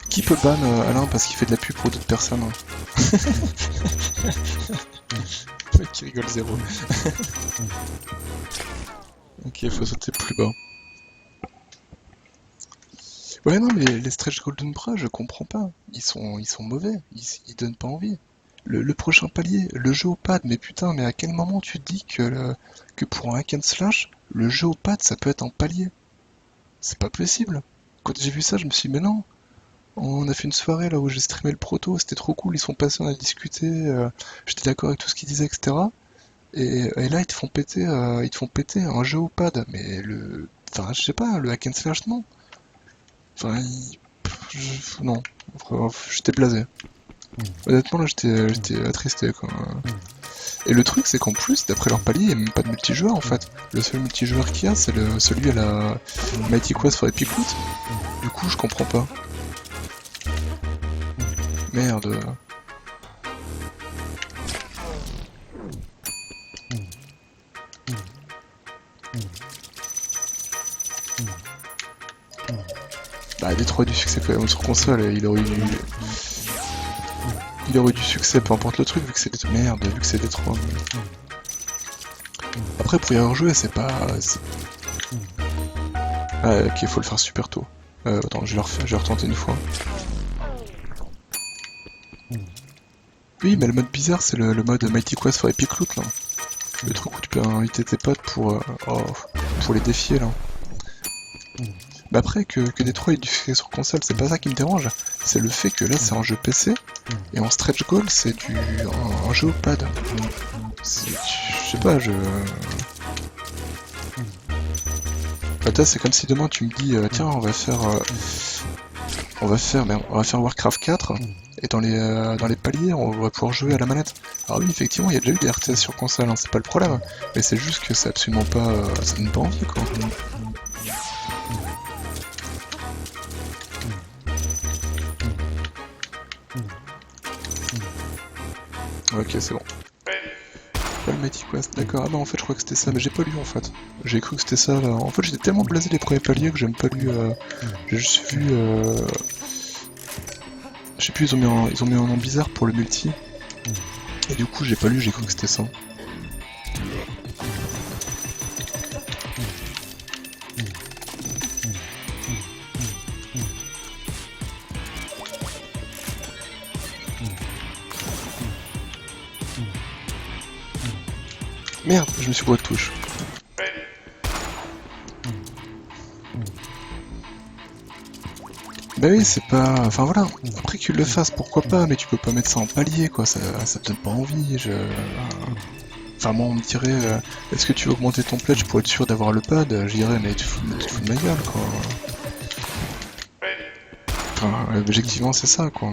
Qui peut ban Alain parce qu'il fait de la pub pour d'autres personnes hein. Le mec qui rigole zéro. Ok, il faut sauter plus bas. Ouais non mais les stretch golden bras je comprends pas. Ils sont mauvais, ils donnent pas envie. Le prochain palier, le jeu au pad, mais putain, mais à quel moment tu te dis que pour un hack and slash, le jeu au pad ça peut être un palier? C'est pas possible. Quand j'ai vu ça, je me suis dit mais non. On a fait une soirée là où j'ai streamé le proto, c'était trop cool, ils sont passés, on a discuté, j'étais d'accord avec tout ce qu'ils disaient, etc. Et là ils te font péter un jeu au pad, mais enfin je sais pas, le hack and slash non. Enfin non, j'étais blasé. Honnêtement là j'étais attristé quoi. Et le truc c'est qu'en plus, d'après leur palier, il n'y a même pas de multijoueur en fait. Le seul multijoueur qu'il y a c'est celui à la Mighty Quest for Epic Loot. Du coup je comprends pas. Merde. Bah Détroit du succès quand même sur console, il aurait eu du succès, peu importe le truc, vu que c'est des... Merde, vu que c'est Détroit. Après pour y avoir joué, c'est pas... Ah ok, faut le faire super tôt. Attends, je vais retenter une fois. Oui, mais le mode bizarre, c'est le mode Mighty Quest for Epic Loot, là. Le truc où tu peux inviter tes potes pour les défier, là. Mais après, que Détroit ait du succès sur console, c'est pas ça qui me dérange. C'est le fait que là, c'est un jeu PC, et en stretch goal, c'est un jeu au pad. Je sais pas, Là, c'est comme si demain tu me dis, tiens, on va faire Warcraft 4, et dans les paliers, on va pouvoir jouer à la manette. Alors oui, effectivement, il y a déjà eu des RTS sur console, hein, c'est pas le problème, mais c'est juste que c'est absolument pas... ça donne pas envie, quoi. Ok, c'est bon. Pas le Mighty Quest, d'accord. Ah non, en fait, je crois que c'était ça, mais j'ai pas lu, en fait. J'ai cru que c'était ça, là. En fait, j'étais tellement blasé les premiers paliers que j'ai même pas lu... J'ai juste vu... Je sais plus, ils ont mis un nom bizarre pour le multi. Et du coup, j'ai pas lu, j'ai cru que c'était ça. Merde, je me suis bourré de touche. Bah oui, c'est pas... Enfin voilà, après qu'il le fasse, pourquoi pas, mais tu peux pas mettre ça en palier, quoi, ça te donne pas envie, Enfin moi on me dirait, est-ce que tu veux augmenter ton pledge pour être sûr d'avoir le pad? Je dirais, mais tu te fous de ma gueule, quoi. Enfin, objectivement c'est ça, quoi.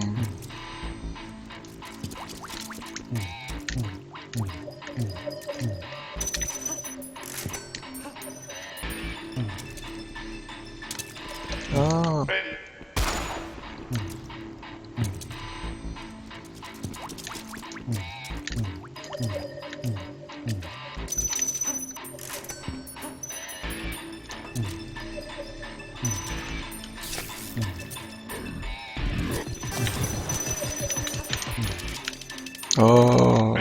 Ah. Oh.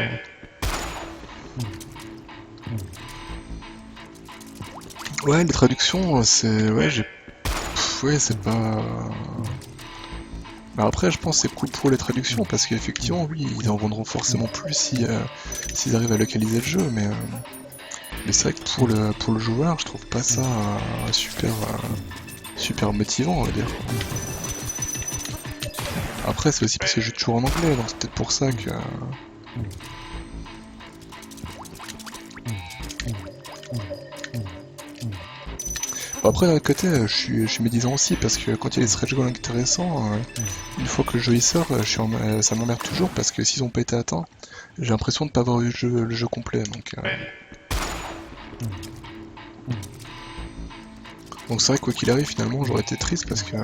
Ouais, les traductions, c'est... Ouais, ouais, c'est pas... Bah après, je pense que c'est cool pour les traductions, parce qu'effectivement, oui, ils en vendront forcément plus si, s'ils arrivent à localiser le jeu, mais c'est vrai que pour le joueur, je trouve pas ça super motivant, on va dire. Après, c'est aussi parce que je joue toujours en anglais, donc c'est peut-être pour ça que... Bon, après, d'un autre côté, je suis médisant aussi, parce que quand il y a des stretch goals intéressants, une fois que le jeu il sort, ça m'emmerde toujours, parce que s'ils ont pas été atteints, j'ai l'impression de pas avoir eu le jeu complet, donc... Donc c'est vrai que quoi qu'il arrive, finalement, j'aurais été triste, parce que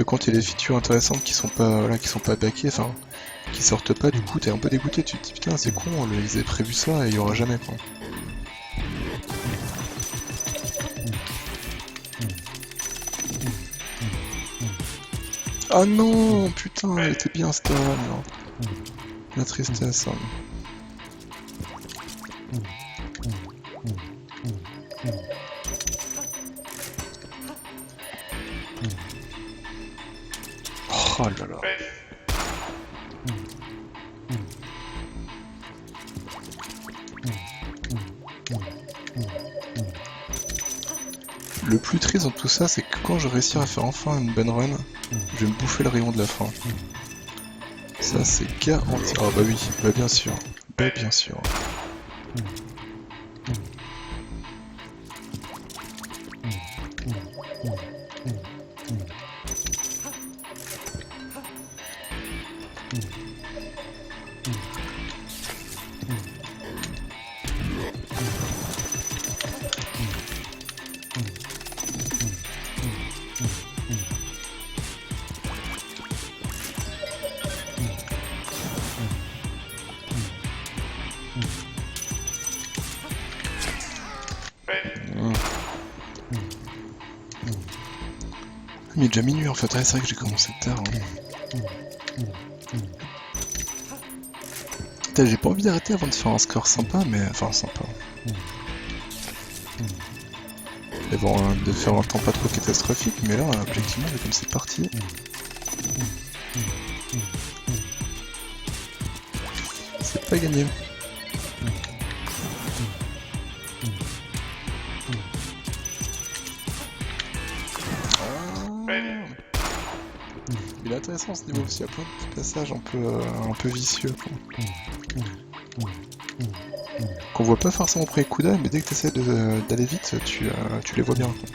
quand il y a des features intéressantes qui sont pas, voilà, qui sont pas backées, enfin, qui sortent pas, du coup, t'es un peu dégoûté, tu te dis putain, c'est con, ils avaient prévu ça et il y aura jamais, quoi. Ah non, putain, elle était bien cette arme. La tristesse. Hein. Oh là là. Le plus triste dans tout ça, c'est que quand je réussis à faire enfin une bonne run, je vais me bouffer le rayon de la fin. Ça, c'est garanti. Ah bah oui, bah bien sûr. Bah bien sûr. Il est déjà minuit en fait, ouais, c'est vrai que j'ai commencé tard. Hein. Putain, j'ai pas envie d'arrêter avant de faire un score sympa, mais... Enfin, sympa. Et bon, de faire un temps pas trop catastrophique, mais là, objectivement, comme c'est parti... C'est pas gagné. Il est intéressant ce niveau aussi, il y a plein de petits passages un peu vicieux. Qu'on voit pas forcément près coup d'œil, mais dès que tu essaies d'aller vite, tu les vois bien. Quoi.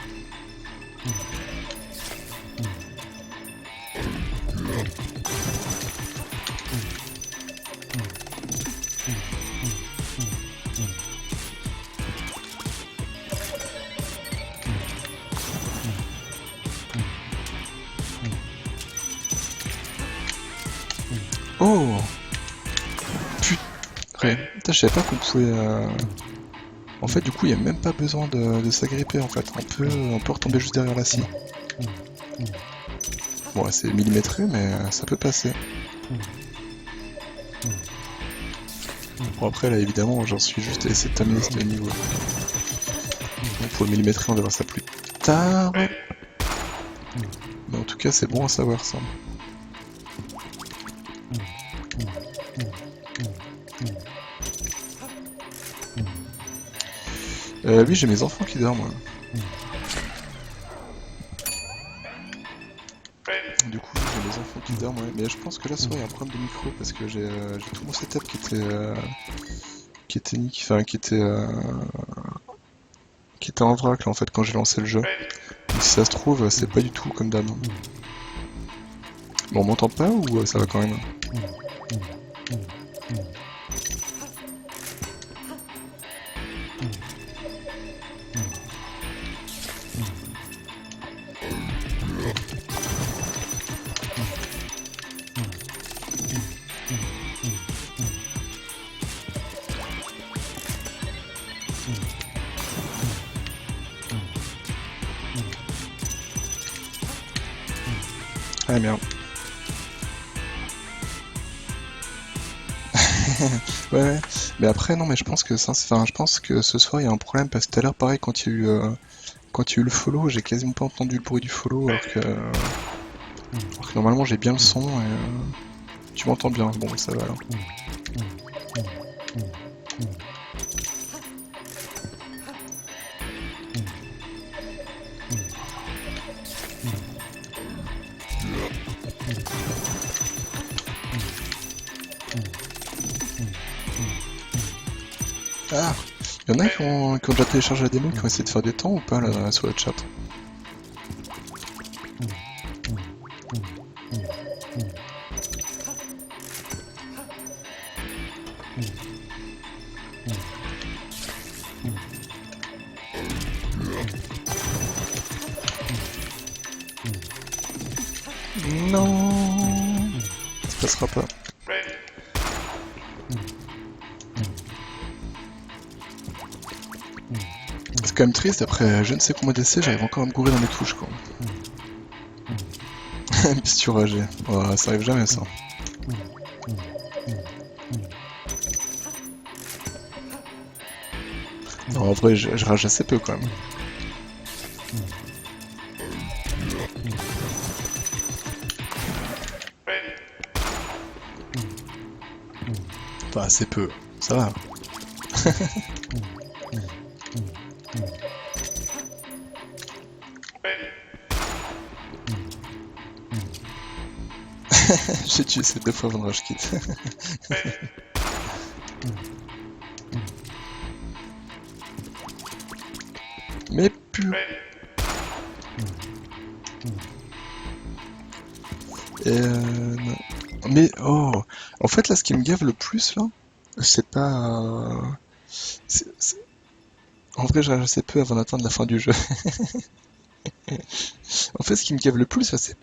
Oh putain, je savais pas qu'on pouvait... En fait, du coup, il n'y a même pas besoin de s'agripper, en fait. On peut retomber juste derrière la scie. Bon, c'est millimétré, mais ça peut passer. Bon, après, là, évidemment, j'en suis juste à essayer de terminer ce niveau. Donc, pour le millimétrer, on verra ça plus tard. Mais en tout cas, c'est bon à savoir, ça. Oui, j'ai mes enfants qui dorment. Du coup, j'ai mes enfants qui dorment, ouais. Mais je pense que là, soit il y a un problème de micro parce que j'ai tout mon setup qui était enfin, qui était en vrac là en fait quand j'ai lancé le jeu. Donc si ça se trouve, c'est pas du tout comme d'hab. Bon, on m'entend pas ou ça va quand même? Ah merde. Ouais, ouais. Mais après, non, mais je pense que ça, enfin, je pense que ce soir il y a un problème parce que tout à l'heure, pareil, quand il y a eu, quand il y a eu le follow, j'ai quasiment pas entendu le bruit du follow alors que normalement j'ai bien le son et tu m'entends bien. Bon, ça va alors. Ah! Il y en a qui ont déjà téléchargé la démo, qui ont essayé de faire des temps ou pas là sur le chat? Non, ça passera pas. C'est quand même triste, après je ne sais combien d'essais, j'arrive encore à me gourer dans les touches quoi. Pisturagé. Oh, ça arrive jamais ça. Non, en vrai, je rage assez peu quand même. Enfin, assez peu. Ça va. J'ai tué ces 2 fois avant de rage quit. Mais plus. Non. Mais oh, en fait là, ce qui me gave le plus là, c'est pas. En vrai, je rage assez peu avant d'atteindre la fin du jeu. En fait, ce qui me gave le plus, là, c'est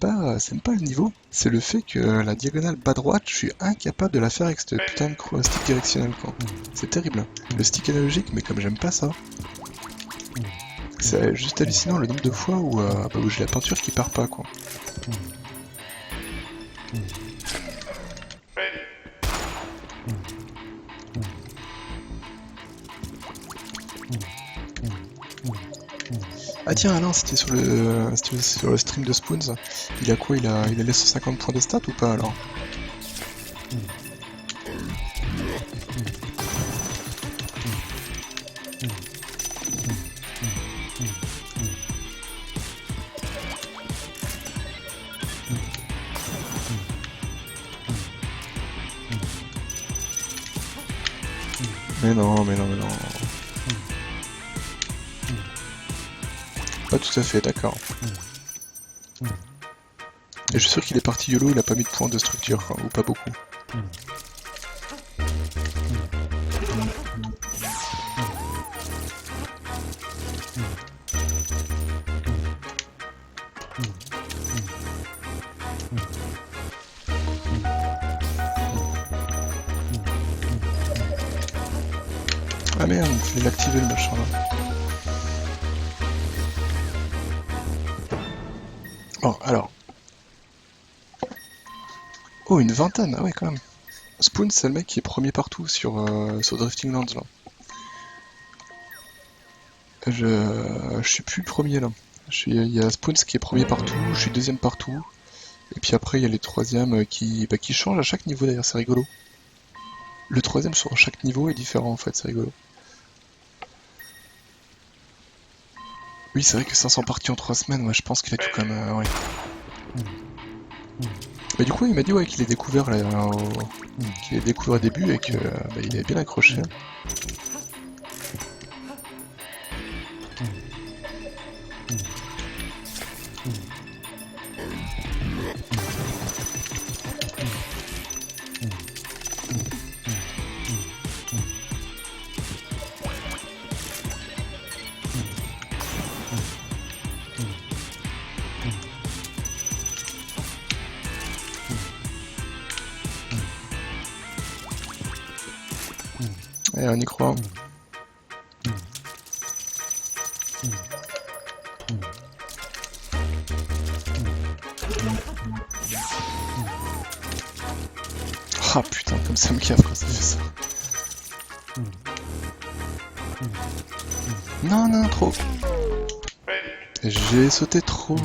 même pas le niveau, c'est le fait que la diagonale bas-droite, je suis incapable de la faire avec ce putain de stick directionnel, quoi. C'est terrible. Le stick analogique, mais comme j'aime pas ça, c'est juste hallucinant le nombre de fois où j'ai la peinture qui part pas, quoi. Ah tiens, Alain, c'était sur le stream de Spoons. Il a quoi? Il a les 150 points de stats ou pas alors? Mais non, mais non, mais non. Pas tout à fait, d'accord. Et je suis sûr qu'il est parti YOLO, il a pas mis de points de structure, quoi, ou pas beaucoup. Ah merde, il fallait l'activer le machin là. Bon, alors. Oh, une vingtaine, ah ouais, quand même. Spoon, c'est le mec qui est premier partout sur Drifting Lands là. Je suis plus premier là. Il y a Spoons qui est premier partout, je suis deuxième partout. Et puis après, il y a les troisièmes qui changent à chaque niveau d'ailleurs, c'est rigolo. Le troisième sur chaque niveau est différent en fait, c'est rigolo. Oui, c'est vrai que 500 parties en 3 semaines, ouais, je pense qu'il a dû quand même... ouais. Mais du coup, il m'a dit ouais, qu'il est découvert là, qu'il est découvert au début et que bah, il avait bien accroché. Et on y croit. Ah putain, comme ça me cave quand ça fait ça. Non, non, trop. J'ai sauté trop.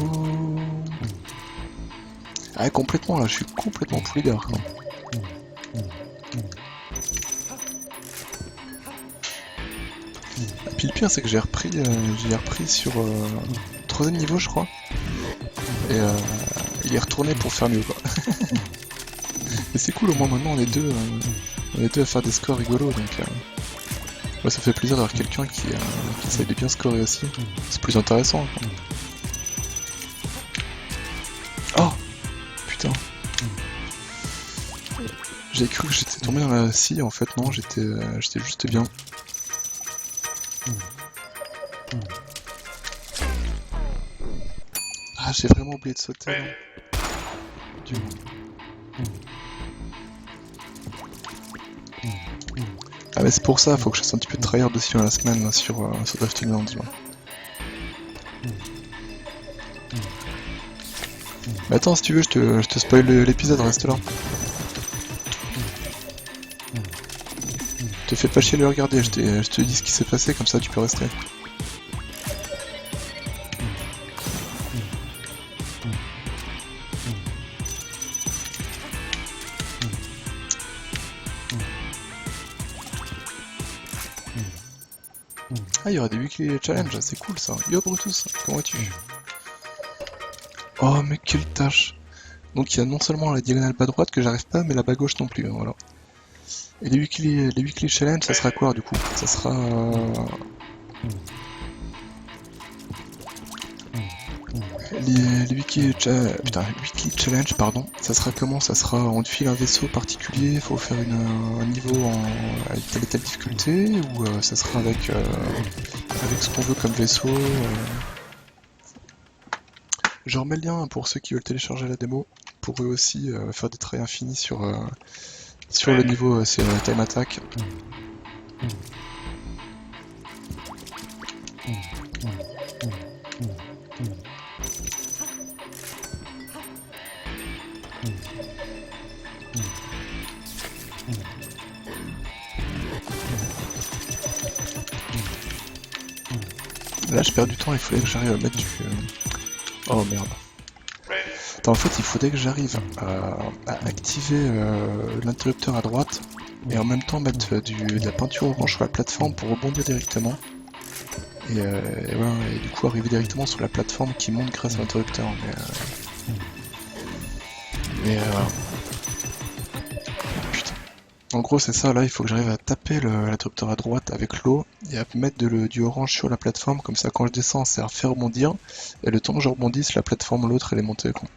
Ah, complètement là, je suis complètement pour les gars. Et puis le pire, c'est que j'ai repris sur 3ème niveau, je crois. Et il est retourné pour faire mieux, quoi. Et c'est cool, au moins maintenant on est deux à faire des scores rigolos, donc ouais, ça fait plaisir d'avoir quelqu'un qui essaye de bien scorer aussi. C'est plus intéressant. Oh putain. J'ai cru que j'étais tombé dans la scie, en fait non, j'étais juste bien. Ah, j'ai vraiment oublié de sauter. Ah mais c'est pour ça, faut que je fasse un petit peu de tryhard aussi dans la semaine là, sur Drifting Lands. Mais attends, si tu veux, je te spoil l'épisode, reste là. Te fais pas chier de le regarder, je te dis ce qui s'est passé, comme ça tu peux rester. Ah, il y aura des weekly challenges, c'est cool ça. Yo Brutus, comment vas-tu? Oh mais quelle tâche! Donc il y a non seulement la diagonale bas droite que j'arrive pas, mais la bas gauche non plus, voilà. Et les weekly challenges, ça sera quoi du coup? Ça sera... Les weekly challenge, pardon, ça sera comment? Ça sera, on te file un vaisseau particulier, il faut faire un niveau avec telle et telle difficulté, ou ça sera avec ce qu'on veut comme vaisseau Je remets le lien pour ceux qui veulent télécharger la démo, pour eux aussi faire des traits infinis sur le niveau Time Attack. Là je perds du temps, il faudrait que j'arrive à mettre du... Oh merde. Attends, en fait il faudrait que j'arrive à activer l'interrupteur à droite et en même temps mettre de la peinture orange sur la plateforme pour rebondir directement. Et voilà, et du coup arriver directement sur la plateforme qui monte grâce à l'interrupteur. Mais putain. En gros c'est ça, là il faut que j'arrive à taper l'interrupteur à droite avec l'eau et à mettre du orange sur la plateforme, comme ça quand je descends ça fait rebondir, et le temps que je rebondisse la plateforme l'autre elle est montée quoi.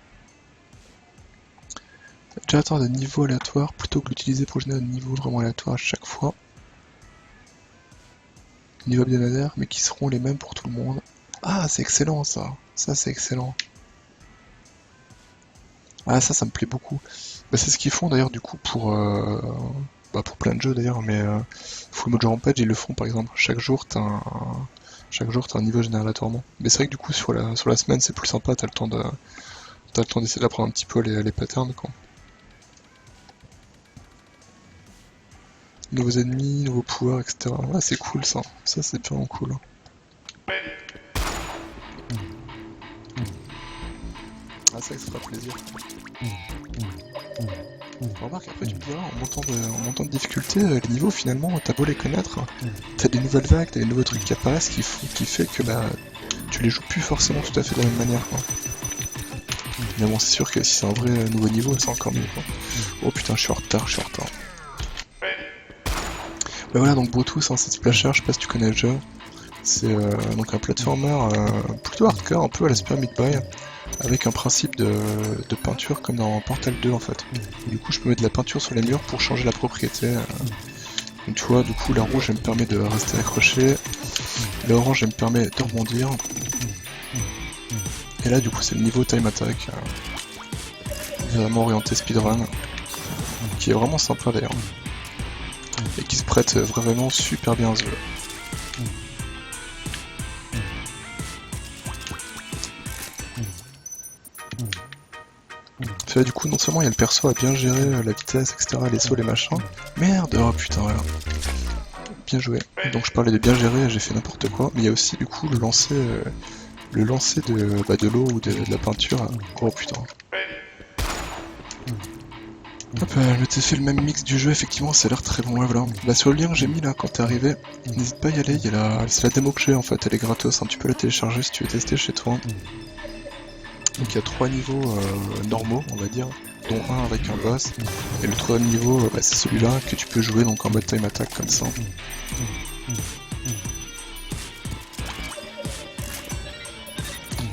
Déjà attends des niveaux aléatoires plutôt que l'utiliser pour générer des niveaux vraiment aléatoires à chaque fois. Niveau hebdomadaire mais qui seront les mêmes pour tout le monde. Ah c'est excellent ça, c'est excellent. Ah ça me plaît beaucoup. Bah, c'est ce qu'ils font d'ailleurs du coup pour plein de jeux d'ailleurs, mais Full Mojo Rampage ils le font par exemple. Chaque jour t'as un niveau généré aléatoirement. Mais c'est vrai que du coup sur la semaine c'est plus sympa, t'as le temps d'essayer d'apprendre un petit peu les patterns quoi. Nouveaux ennemis, nouveaux pouvoirs, etc. Ouais c'est cool ça, c'est vraiment cool. Ah ça fera plaisir. Remarque, après tu me diras, en montant de difficulté, les niveaux finalement, t'as beau les connaître, t'as des nouvelles vagues, t'as des nouveaux trucs qui apparaissent qui fait que bah, tu les joues plus forcément tout à fait de la même manière, quoi. Mais bon, c'est sûr que si c'est un vrai nouveau niveau, c'est encore mieux, quoi. Oh putain, je suis en retard. Bah voilà, donc Brutus, hein, c'est Splasher, je sais pas si tu connais le jeu. C'est donc un platformer plutôt hardcore, un peu à la Super Meat Boy, avec un principe de peinture comme dans Portal 2 en fait. Et du coup, je peux mettre de la peinture sur les murs pour changer la propriété. Donc tu vois, du coup, la rouge, elle me permet de rester accroché, l'orange, elle me permet de rebondir. Et là, du coup, c'est le niveau Time Attack, vraiment orienté speedrun, qui est vraiment sympa d'ailleurs, et qui se prête vraiment super bien à ce jeu. Parce que là, du coup, non seulement il y a le perso à bien gérer la vitesse, etc., les sauts, les machins. Merde, oh putain, voilà. Bien joué. Donc je parlais de bien gérer, j'ai fait n'importe quoi, mais il y a aussi du coup le lancer de l'eau ou de la peinture. Oh putain. Hop, je m'étais fait le même mix du jeu, effectivement, ça a l'air très bon, ouais, voilà. Bah, sur le lien que j'ai mis là quand t'es arrivé, n'hésite pas à y aller, c'est la démo que j'ai en fait, elle est gratos, hein, tu peux la télécharger si tu veux tester chez toi. Donc il y a 3 niveaux normaux, on va dire, dont un avec un boss, et le 3e niveau, bah, c'est celui-là que tu peux jouer donc en mode time attack comme ça.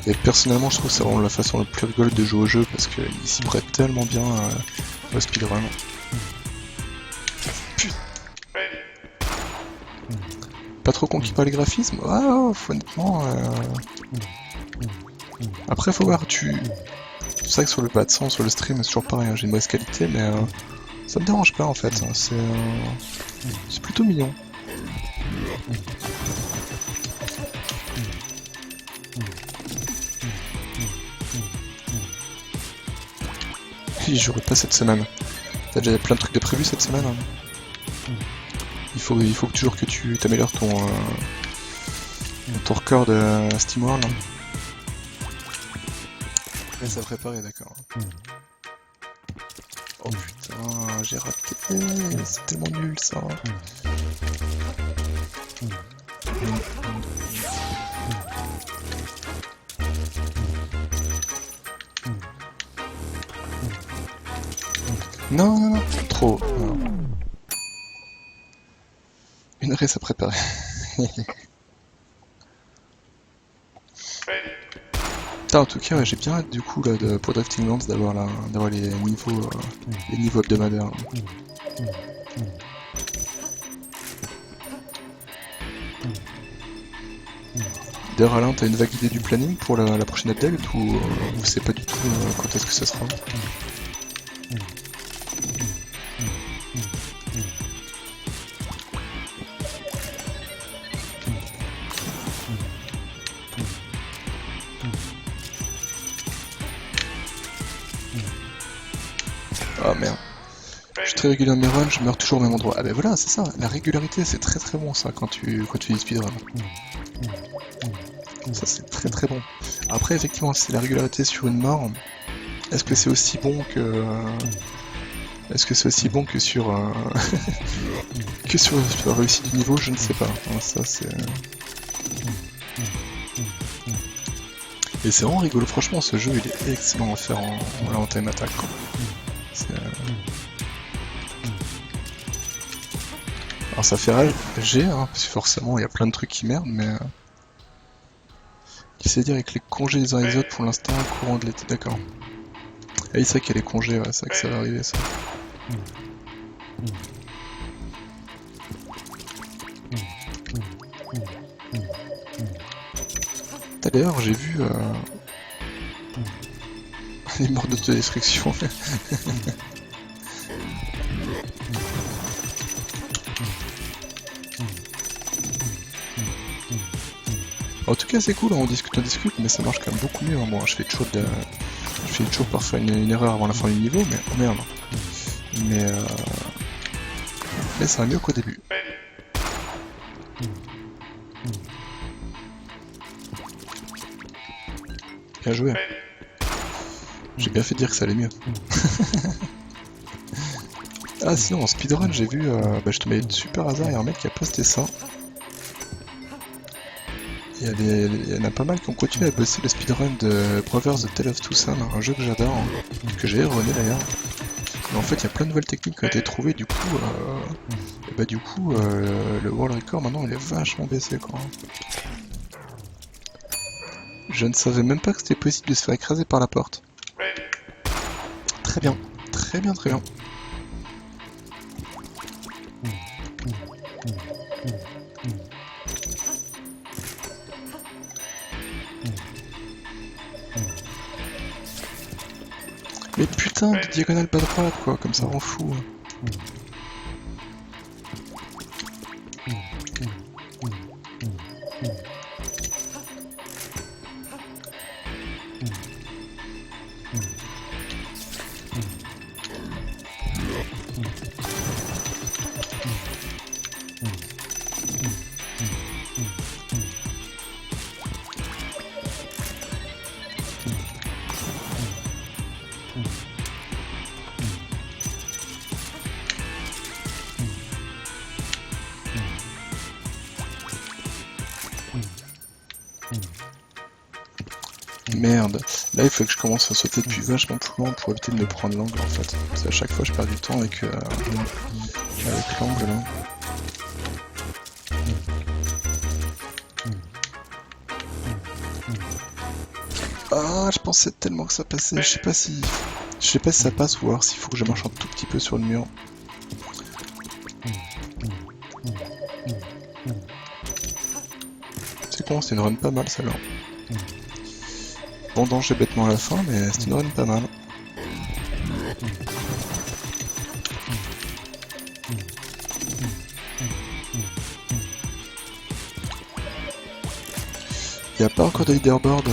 Et personnellement, je trouve que c'est vraiment la façon la plus rigolote de jouer au jeu parce qu'il s'y prête tellement bien au speedrun. Putain. Pas trop conquis par les graphismes? Ah, honnêtement. Après, faut voir, c'est vrai que sur le bas de son, sur le stream, c'est toujours pareil, hein, j'ai une mauvaise qualité, mais ça me dérange pas en fait, hein, c'est plutôt mignon. Je jouerai pas cette semaine. T'as déjà plein de trucs de prévus cette semaine, hein. Il faut toujours que tu t'améliores ton record de SteamWorld. Hein. Et ça préparé, d'accord. Oh putain, j'ai raté, c'est tellement nul ça. Non, trop. Non. Une race à préparer. Putain, en tout cas, ouais, j'ai bien hâte du coup là, pour Drifting Lands d'avoir les niveaux hebdomadaires. D'ailleurs, Alain, t'as une vague idée du planning pour la prochaine update ou c'est pas du tout quand est-ce que ça sera? Oh merde. Je suis très régulier dans mes runs, je meurs toujours au même endroit. Ah ben voilà, c'est ça, la régularité c'est très très bon ça quand tu fais du speedrun. Ça c'est très très bon. Après effectivement, si c'est la régularité sur une mort, est-ce que c'est aussi bon que... sur que sur la réussite du niveau, je ne sais pas. Enfin, ça c'est... Et c'est vraiment rigolo, franchement ce jeu il est excellent à faire en time attack. Alors ça fait rage, hein, parce que forcément il y a plein de trucs qui merdent, mais... C'est-à-dire avec les congés les uns et les autres pour l'instant, courant de l'été, d'accord. Ah oui, c'est vrai qu'il y a les congés, ouais, c'est vrai que ça va arriver ça. D'ailleurs, j'ai vu les morts d'autodestruction. En tout cas, c'est cool, on discute, mais ça marche quand même beaucoup mieux. Hein. Bon, je fais toujours parfois une erreur avant la fin du niveau, mais oh merde. Mais ça va mieux qu'au début. Bien joué. J'ai bien fait de dire que ça allait mieux. Ah sinon en speedrun j'ai vu, je tombais super hasard, il y a un mec qui a posté ça. il y en a pas mal qui ont continué à bosser le speedrun de Brothers The Tale of Two Sons, un jeu que j'adore, que j'ai erroné d'ailleurs. Mais en fait, il y a plein de nouvelles techniques qui ont été trouvées, du coup, le world record maintenant il est vachement baissé quoi. Je ne savais même pas que c'était possible de se faire écraser par la porte. Très bien, très bien, très bien. Mais putain de diagonale pas droite quoi, comme ça rend fou. Merde, là il faut que je commence à sauter depuis vachement plus loin pour éviter de me prendre l'angle en fait. Parce qu'à chaque fois je perds du temps avec l'angle là. Ah, je pensais tellement que ça passait, je sais pas si ça passe ou alors s'il faut que je marche un tout petit peu sur le mur. C'est con, c'est une run pas mal celle-là. Bon danger bêtement à la fin, mais c'est une run pas mal. Il n'y a pas encore de leaderboard,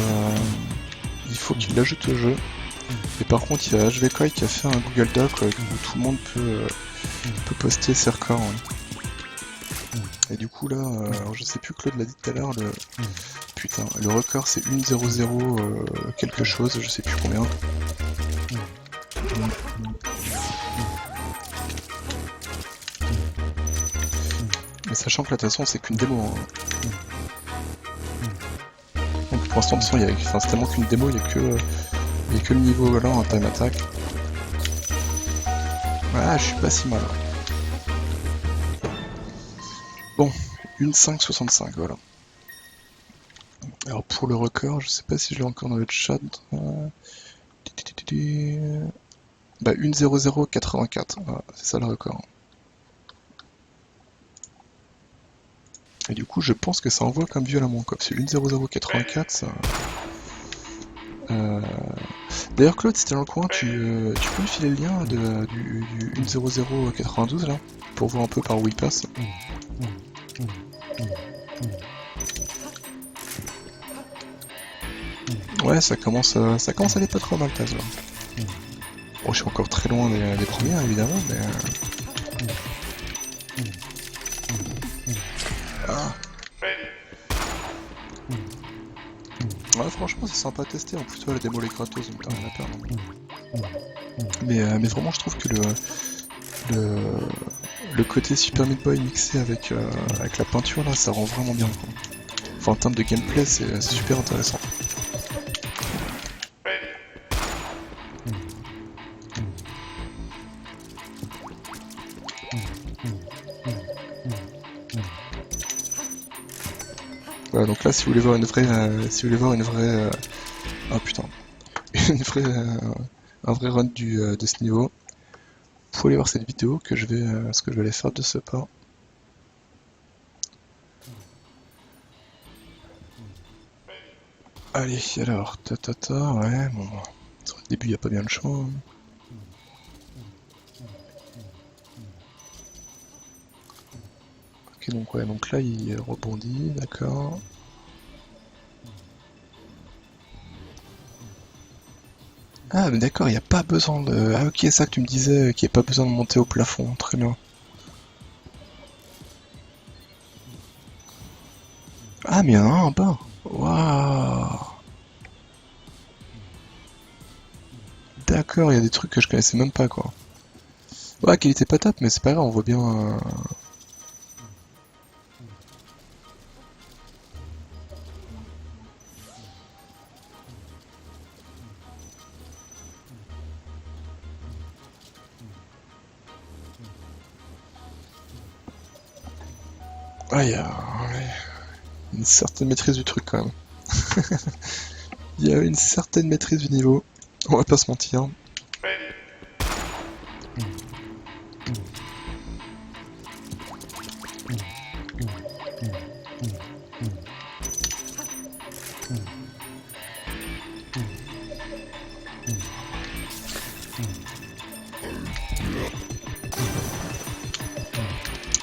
il faut qu'il l'ajoute au jeu. Et par contre, il y a HVK qui a fait un Google Doc où tout le monde peut poster ses records. Ouais. Et du coup là, alors je sais plus, Claude l'a dit tout à l'heure, putain, le record c'est 1.00 quelque chose, je sais plus combien. Mais sachant que là de toute façon c'est qu'une démo. Hein. Donc pour l'instant de toute façon, c'est tellement qu'une démo, il n'y a que le niveau là en time attack. Ah, je suis pas si mal. Bon, une 5,65, voilà. Alors pour le record, je sais pas si je l'ai encore dans le chat. Bah 1.0084, voilà, c'est ça le record. Et du coup, je pense que ça envoie comme violemment quoi. Parce que 1.0084, ça... D'ailleurs, Claude, si t'es dans le coin, tu peux me filer le lien du 1.0092 là, pour voir un peu par où il passe. Ouais, ça commence à aller pas trop mal, Taz. Bon, je suis encore très loin des premières, évidemment, mais... Ah. Ouais, franchement, c'est sympa à tester. En plus, toi, la démo est gratos, donc t'as rien à perdre. Mais vraiment, je trouve que le côté Super Meat Boy mixé avec la peinture, là, ça rend vraiment bien, quoi. Enfin, en termes de gameplay, c'est super intéressant. Voilà, donc là, si vous voulez voir une vraie, ah putain, un vrai run de ce niveau, vous pouvez aller voir cette vidéo que je vais aller faire de ce pas. Allez, alors, ouais, bon, au début il n'y a pas bien le choix. Hein. Ok, donc ouais, donc là il rebondit, d'accord. Ah, mais d'accord, il n'y a pas besoin de... Ah ok, c'est ça que tu me disais, qu'il n'y a pas besoin de monter au plafond, très bien. Ah, mais il y en a un en bas. Waouh. D'accord, il y a des trucs que je connaissais même pas, quoi. Ouais, qu'il était pas top, mais c'est pas grave, on voit bien... Ah, il y a une certaine maîtrise du truc quand même. Il y a une certaine maîtrise du niveau, on va pas se mentir.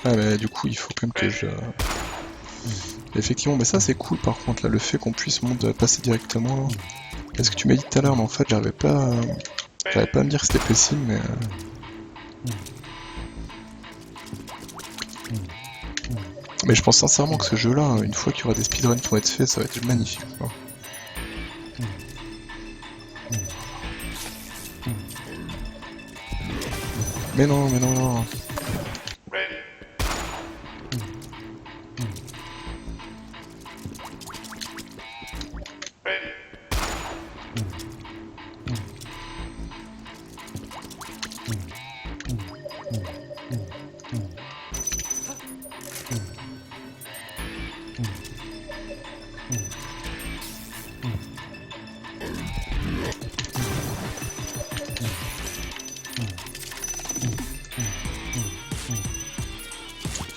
Ah mais du coup il faut quand même que je... Effectivement, mais ça c'est cool par contre là, le fait qu'on puisse passer directement. Est-ce que tu m'as dit tout à l'heure, mais en fait j'arrivais pas à me dire que c'était possible, mais... Mais je pense sincèrement que ce jeu-là, une fois qu'il y aura des speedruns qui vont être faits, ça va être magnifique, quoi. Mais non, mais non, non.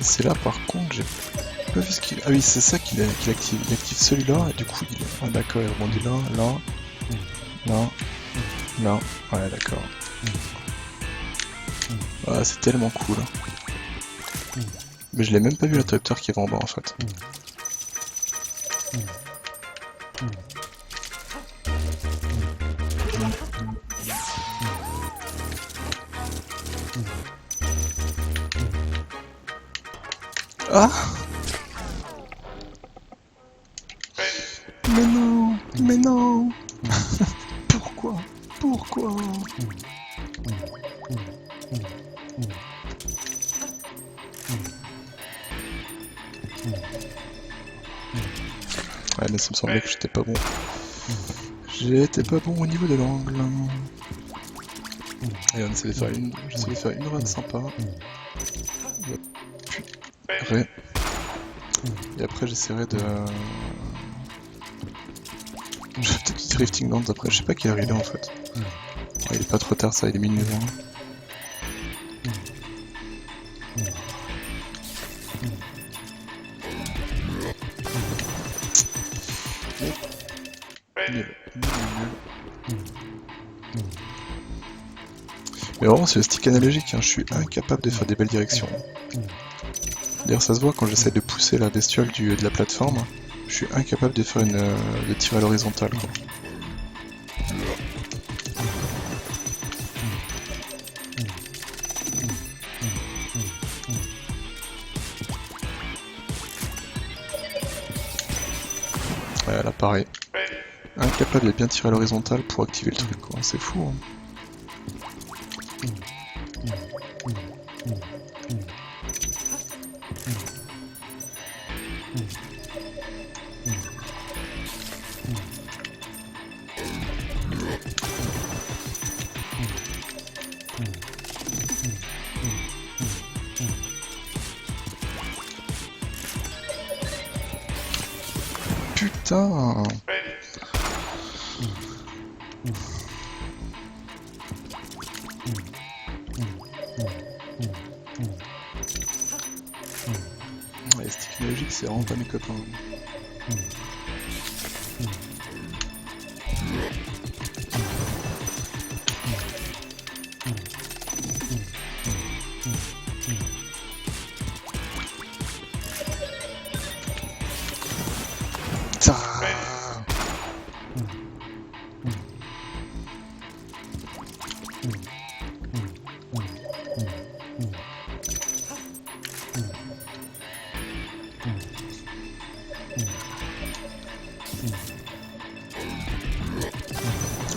C'est là par contre, j'ai pas vu ce qu'il... Ah oui, c'est ça qu'il active. Il active celui-là, et du coup il... Ah d'accord, il rebondit là, là, là, là. Ouais, d'accord. Ah, c'est tellement cool. Mais je l'ai même pas vu l'interrupteur qui va en bas en fait. Ah! Mais non! Mais non! Pourquoi? Pourquoi? Ouais, mais ça me semblait que j'étais pas bon. J'étais pas bon au niveau de l'angle. Et on essaie de faire une... J'essaie de faire une run sympa. Puis... Et après j'essaierai de... Je vais peut-être du drifting lands après, je sais pas quelle heure il est en fait. Ouais, il est pas trop tard ça, il est minuit 20. Mais vraiment c'est le stick analogique, hein. Je suis incapable de faire des belles directions. D'ailleurs ça se voit quand j'essaie de pousser la bestiole de la plateforme, je suis incapable de faire de tirer à l'horizontale. Ouais, là pareil. Incapable de bien tirer à l'horizontale pour activer le truc, quoi. C'est fou, hein. Putain! Les sticks logiques, c'est vraiment pas mes copains.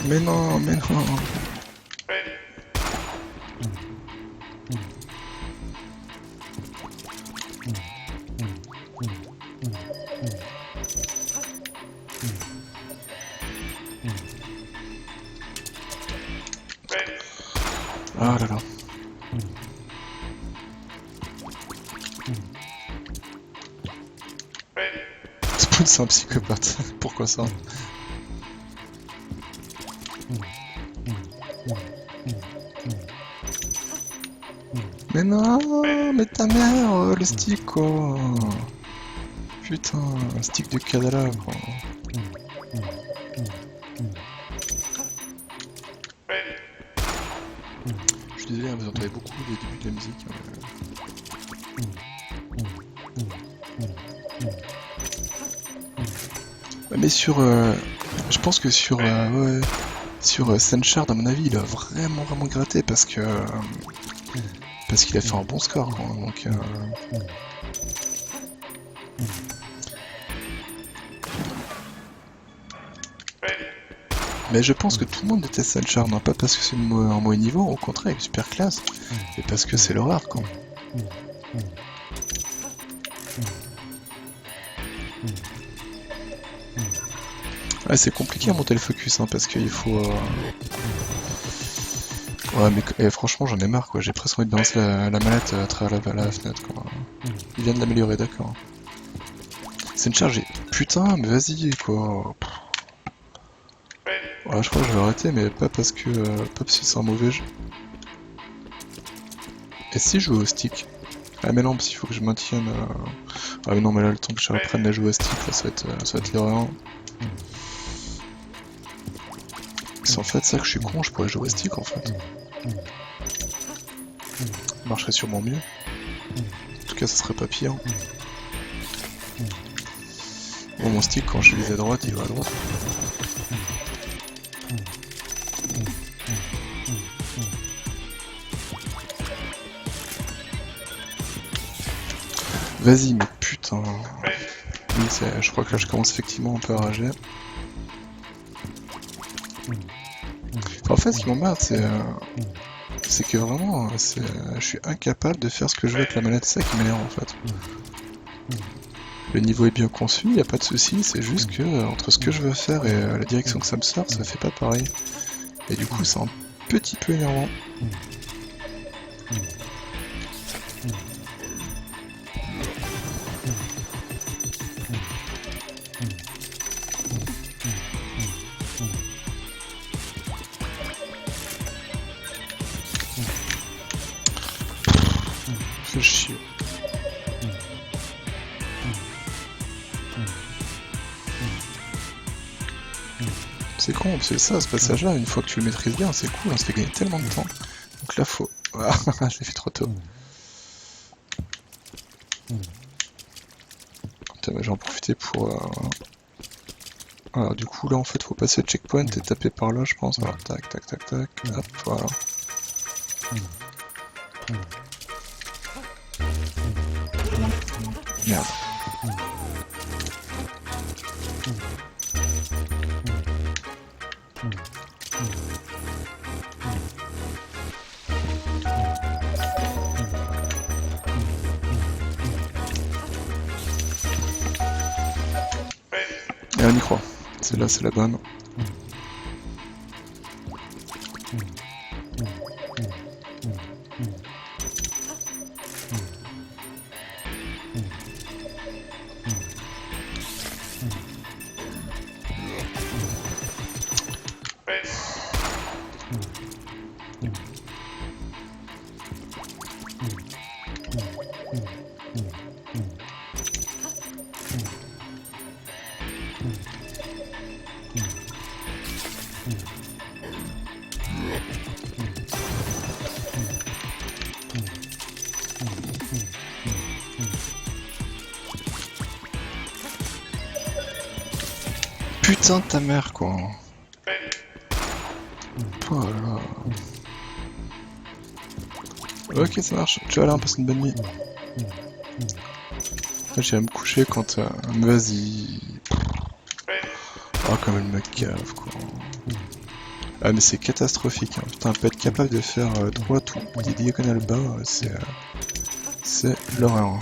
Mais non, mais non. Ah là là. c'est un psychopathe. Pourquoi ça? Mais non, mais ta mère, le stick quoi. Putain, un stick de Kadala quoi. Je suis désolé, vous entendez beaucoup les débuts de la musique. Mais sur... je pense que sur... ouais, sur Senchard, à mon avis, il a vraiment gratté parce que... parce qu'il a fait un bon score, quoi, donc... Mais je pense que tout le monde déteste Senchard, non pas parce que c'est un mauvais niveau, au contraire, il est super classe, mais parce que c'est l'horreur, quoi. Ouais, c'est compliqué à monter le focus, hein, parce qu'il faut... Ouais, mais franchement, j'en ai marre, quoi. J'ai presque envie de balancer la manette à travers la fenêtre, quoi. Il vient de l'améliorer, d'accord. C'est une charge... Putain, mais vas-y, quoi. Ouais, je crois que je vais arrêter, mais pas parce que c'est un mauvais jeu. Et si je joue au stick? Ah mais non, parce qu'il faut que je maintienne... Ah mais non, mais là, le temps que je reprenne à jouer au stick, là, ça va être l'erreur. C'est en fait ça que je suis con, je pourrais jouer au stick, en fait. Ça marcherait sûrement mieux. En tout cas, ça serait pas pire. Bon, mon stick, quand je vise à droite, il va à droite. Vas-y, mais putain. Oui, je crois que là, je commence effectivement un peu à rager. Enfin, en fait, ce qui m'emmerde, c'est que vraiment, je suis incapable de faire ce que je veux avec la manette, c'est ça qui m'énerve en fait. Le niveau est bien conçu, y a pas de souci, c'est juste que entre ce que je veux faire et la direction que ça me sort, ça fait pas pareil. Et du coup, c'est un petit peu énervant. Fais chier. C'est con, c'est ça, ce passage-là, une fois que tu le maîtrises bien, c'est cool, on se fait gagner tellement de temps. Donc là, faut... Ah, je l'ai fait trop tôt. J'en profiter pour... Alors du coup, là, en fait, faut passer le checkpoint et taper par là, je pense. Alors, tac, tac, tac, tac, hop, voilà. Merde. Et on y croit. Celle-là, c'est la bonne. Putain de ta mère, quoi. Oh là là. Ok, ça marche. Tu vois là, on passe une bonne nuit. Là, j'irai me coucher quand... Vas-y. Oh, comme elle me cave, quoi. Ah, mais c'est catastrophique. Hein. Putain, peut être capable de faire droit tout des diagonales bas, c'est l'horreur.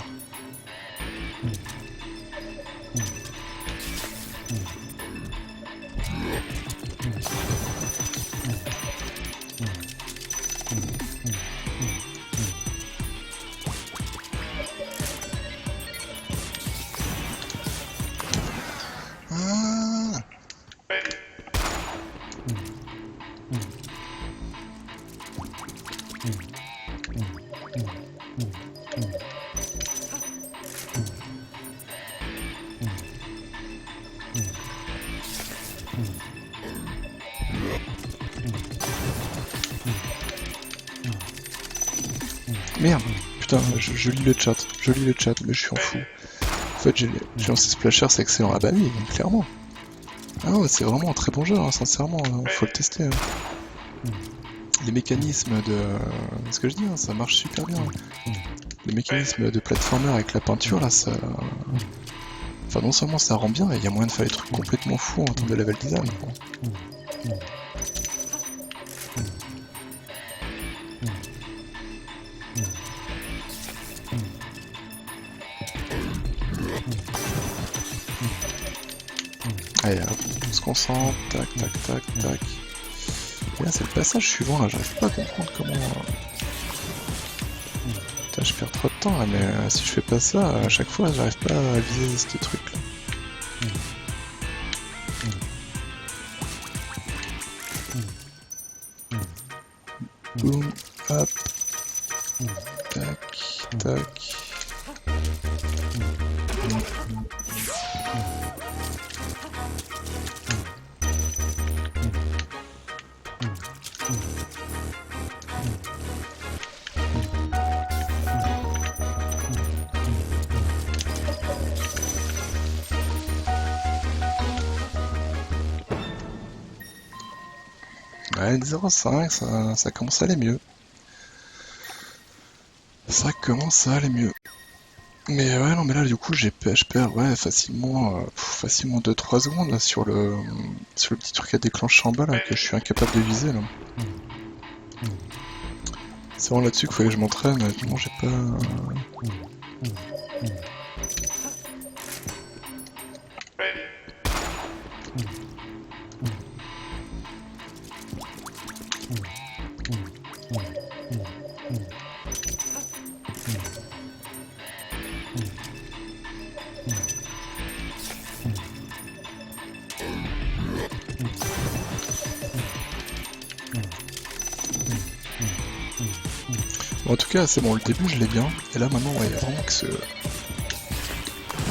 Merde, putain, je lis le chat, mais je suis en fou. En fait, j'ai lancé Splasher, c'est excellent. Ah bah oui, clairement. Ah ouais, c'est vraiment un très bon jeu, hein, sincèrement, faut le tester. Hein. Les mécanismes de... ce que je dis, hein, ça marche super bien. Les mécanismes de platformer avec la peinture, là, ça... Enfin, non seulement ça rend bien, mais il y a moyen de faire des trucs complètement fous en termes de level design. Allez, hop, on se concentre, tac, tac, tac, tac. Et là, c'est le passage suivant, là, j'arrive pas à comprendre comment... Putain, je perds trop de temps, là, mais si je fais pas ça, à chaque fois, j'arrive pas à viser ce truc-là. Boum, hop, tac, tac. Ouais, 0,5, ça commence à aller mieux. Ça commence à aller mieux. Mais ouais, non, mais là, du coup, je perds ouais, facilement 2-3 secondes là, sur le petit truc à déclencher en bas là, que je suis incapable de viser là. C'est vraiment là-dessus qu'il faut que je m'entraîne, sinon j'ai pas... Bon, en tout cas, c'est bon, le début je l'ai bien, et là maintenant, ouais, il y a vraiment que ce...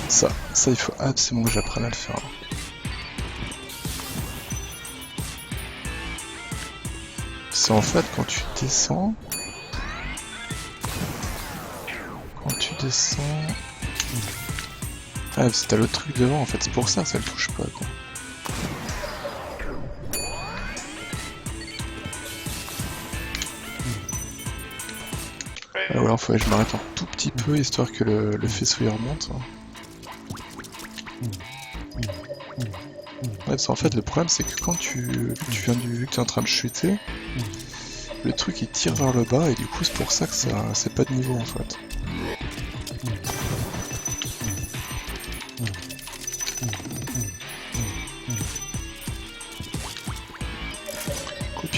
Ça, il faut absolument que j'apprenne à le faire. C'est en fait quand tu descends... Ah, c'est t'as l'autre truc devant en fait, c'est pour ça le touche pas quoi. Ou alors faudrait que je m'arrête un tout petit peu histoire que le faisceau y remonte. Ouais, parce qu'en fait le problème c'est que quand vu que t'es en train de chuter, le truc il tire vers le bas et du coup c'est pour ça que c'est pas de niveau en fait.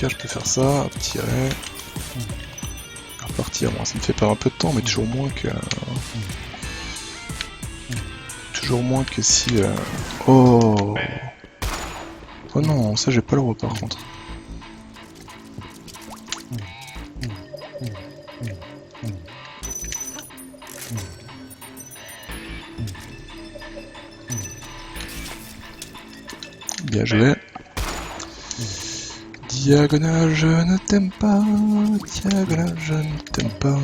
Je peux faire ça, tirer, repartir. Bon, ça me fait perdre un peu de temps, mais toujours moins que si. Oh non, ça j'ai pas le droit par contre. Bien joué. Diagonale, je ne t'aime pas. Diagonale, je ne t'aime pas.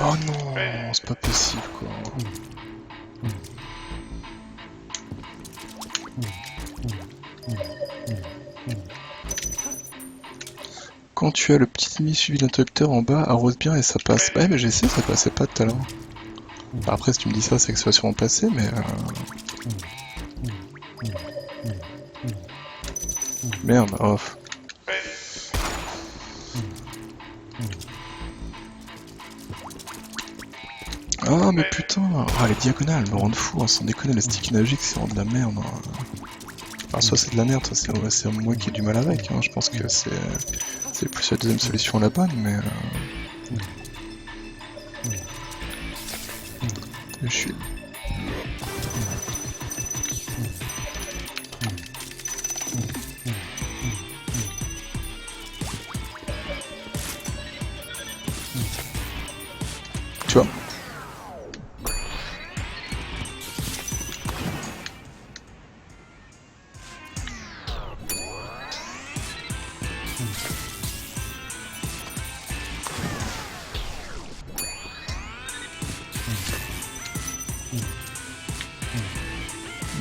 Oh non, c'est pas possible quoi. Quand tu as le petit ennemi suivi d'interrupteur en bas, arrose bien et ça passe. Bah ouais, mais j'ai essayé, ça passait pas tout à l'heure. Bah, après, si tu me dis ça, c'est que ça va sûrement passer, mais... Merde, off. Ah mais putain, les diagonales me rendent fou, hein, sans déconner, le stick magique c'est vraiment de la merde. Hein. Enfin, soit c'est de la merde, soit c'est moi qui ai du mal avec, hein. Je pense que c'est plus la deuxième solution la bonne, mais... Je suis... vois.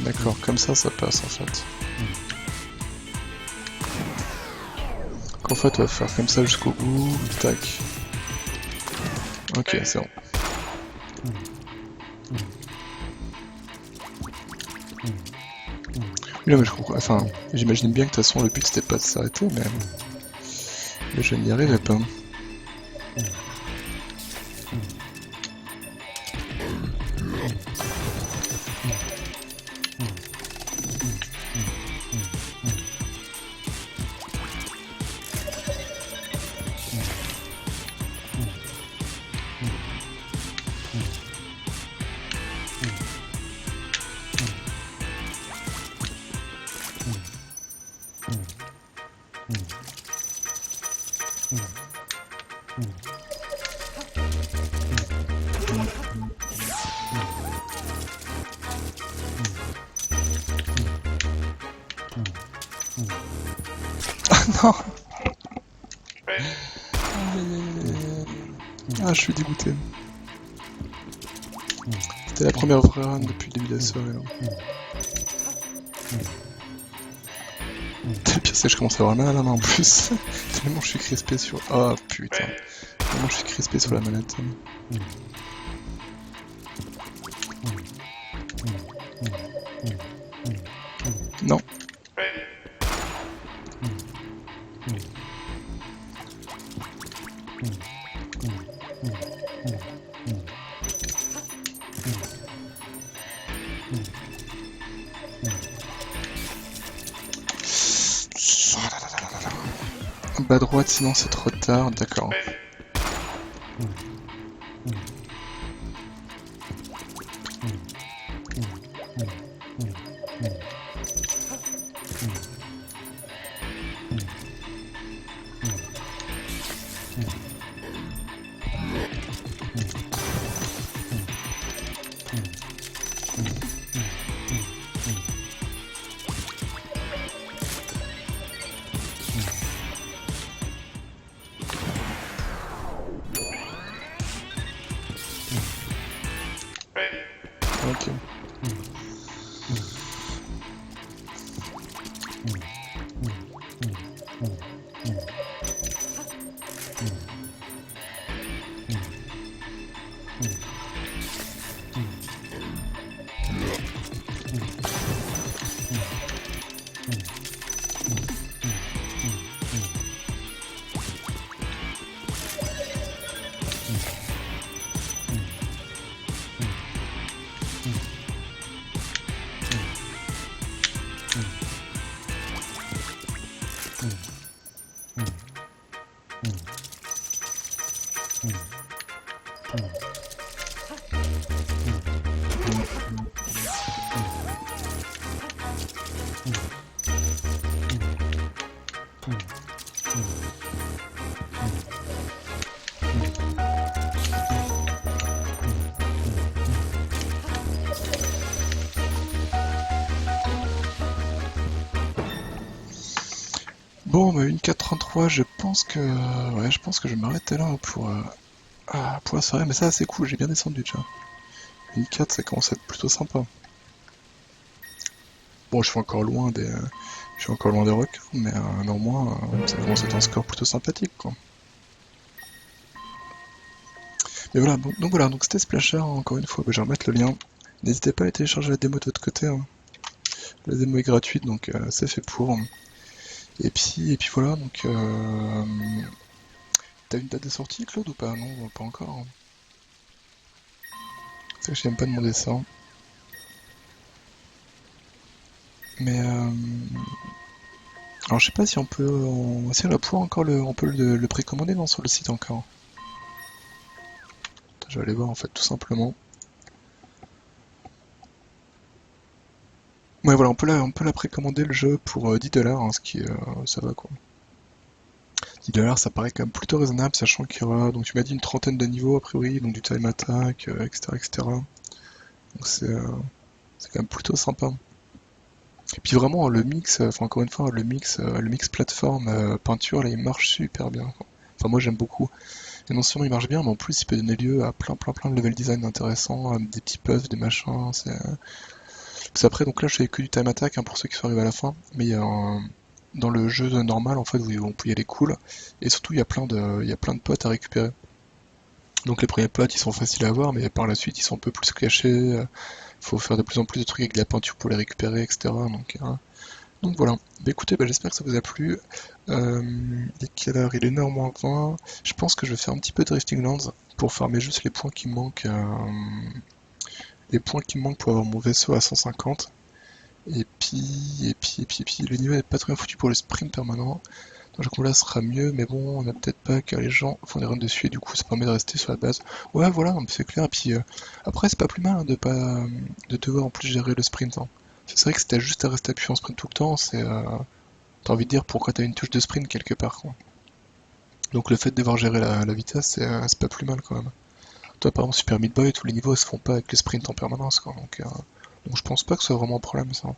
D'accord, comme ça passe en fait. Donc, en fait, on va faire comme ça jusqu'au bout. Tac. Ok, c'est bon. Oui, non, mais je comprends. Enfin, j'imagine bien que de toute façon le but c'était pas de s'arrêter, mais je n'y arriverai pas. Non. Ah, je suis dégoûté. C'était la première vraie run depuis le début de la soirée. Le pire, c'est que je commence à avoir mal à la main en plus. Tellement je suis crispé sur. Oh putain. Tellement je suis crispé sur la manette. Non. Bas droite, sinon c'est trop tard, d'accord. Ok. Bon, bah, une 4.33, je pense que... Ouais, je pense que je vais m'arrêter là pour la soirée, mais ça c'est cool, j'ai bien descendu déjà. Une 4, ça commence à être plutôt sympa. Bon, je suis encore loin des... je suis encore loin des records, mais néanmoins, ça commence à être un score plutôt sympathique, quoi. Mais voilà, donc voilà, donc c'était Splasher, encore une fois, bah, je vais remettre le lien. N'hésitez pas à télécharger la démo de votre côté, hein. La démo est gratuite, donc c'est fait pour. Et puis voilà, donc... T'as une date de sortie, Claude, ou pas? Non, pas encore, hein. C'est vrai que je n'aime pas demander ça. Mais alors je sais pas si on peut... Si on va pouvoir encore on peut le précommander, non, sur le site encore. Attends, je vais aller voir en fait, tout simplement. Ouais, voilà, on peut la précommander le jeu pour 10$, hein, ce qui ça va quoi. $10 ça paraît quand même plutôt raisonnable, sachant qu'il y aura, donc tu m'as dit une trentaine de niveaux a priori, donc du time attack, etc., etc. Donc c'est quand même plutôt sympa. Et puis vraiment le mix, enfin encore une fois, le mix plateforme peinture là il marche super bien, quoi. Enfin moi j'aime beaucoup. Et non seulement il marche bien, mais en plus il peut donner lieu à plein de level design intéressants, des petits puffs, des machins. Parce qu'après donc là je fais que du time attack hein, pour ceux qui sont arrivés à la fin, mais il y a dans le jeu normal en fait où on peut y aller cool, et surtout il y a plein de potes à récupérer. Donc les premiers potes ils sont faciles à avoir, mais par la suite ils sont un peu plus cachés. Faut faire de plus en plus de trucs avec de la peinture pour les récupérer, etc. Donc voilà. Bah écoutez, bah, j'espère que ça vous a plu. Il est quelle heure? Il est 1h moins 20. Je pense que je vais faire un petit peu de Drifting Lands pour farmer juste les points qui me manquent. Les points qui me manquent pour avoir mon vaisseau à 150. Et puis, le niveau n'est pas très bien foutu pour le sprint permanent. Donc là, ce sera mieux, mais bon, on n'a peut-être pas que les gens font des runs dessus, et du coup, ça permet de rester sur la base. Ouais, voilà, c'est clair. Et puis, après, c'est pas plus mal hein, de devoir en plus gérer le sprint, hein. C'est vrai que si t'as juste à rester appuyé en sprint tout le temps, t'as envie de dire pourquoi t'as une touche de sprint quelque part, quoi. Donc le fait de devoir gérer la vitesse, c'est pas plus mal quand même. Toi, par exemple, Super Meat Boy, tous les niveaux ils se font pas avec les sprints en permanence, quoi. Donc je pense pas que ce soit vraiment un problème, ça.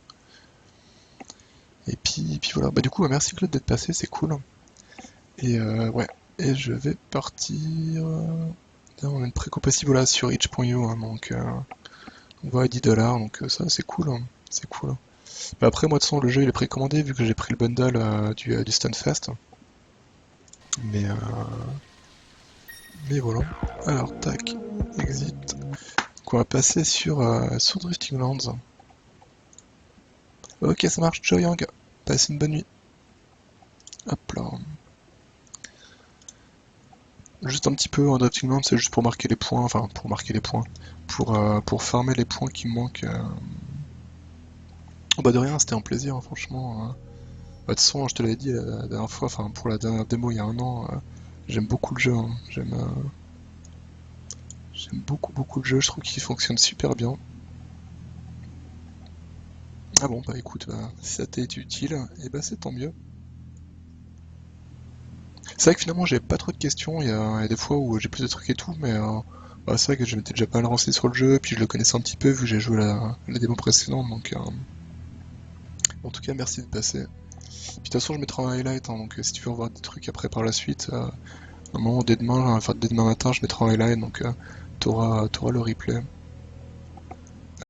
Et puis voilà. Bah du coup, merci Claude d'être passé, c'est cool. Et ouais. Et je vais partir. Là, on a une préco possible voilà, sur itch.io, hein, donc on voit à $10, donc ça c'est cool, hein. C'est cool. Bah après, moi de toute façon, le jeu il est précommandé vu que j'ai pris le bundle du Stunfest. Mais, euh, mais voilà. Alors, tac, exit. Donc on va passer sur Drifting Lands. Ok, ça marche, ciao Yang. Passez une bonne nuit. Hop là. Juste un petit peu en Drifting Lands, c'est juste pour marquer les points, enfin pour marquer les points, pour farmer les points qui me manquent. Oh bah de rien, c'était un plaisir, hein, franchement. Bah, de toute façon, je te l'avais dit la dernière fois, enfin pour la dernière démo il y a un an, j'aime beaucoup le jeu, hein. J'aime beaucoup le jeu, je trouve qu'il fonctionne super bien. Ah bon, bah écoute, si ça t'a été utile, et bah c'est tant mieux. C'est vrai que finalement j'ai pas trop de questions, il y a des fois où j'ai plus de trucs et tout, mais bah, c'est vrai que je m'étais déjà pas mal renseigné sur le jeu, puis je le connaissais un petit peu vu que j'ai joué la démo précédente, donc en tout cas merci de passer. Puis de toute façon je mettrai un highlight, hein, donc si tu veux revoir des trucs après par la suite, à un moment dès demain, enfin dès demain matin je mettrai un highlight, donc t'auras le replay.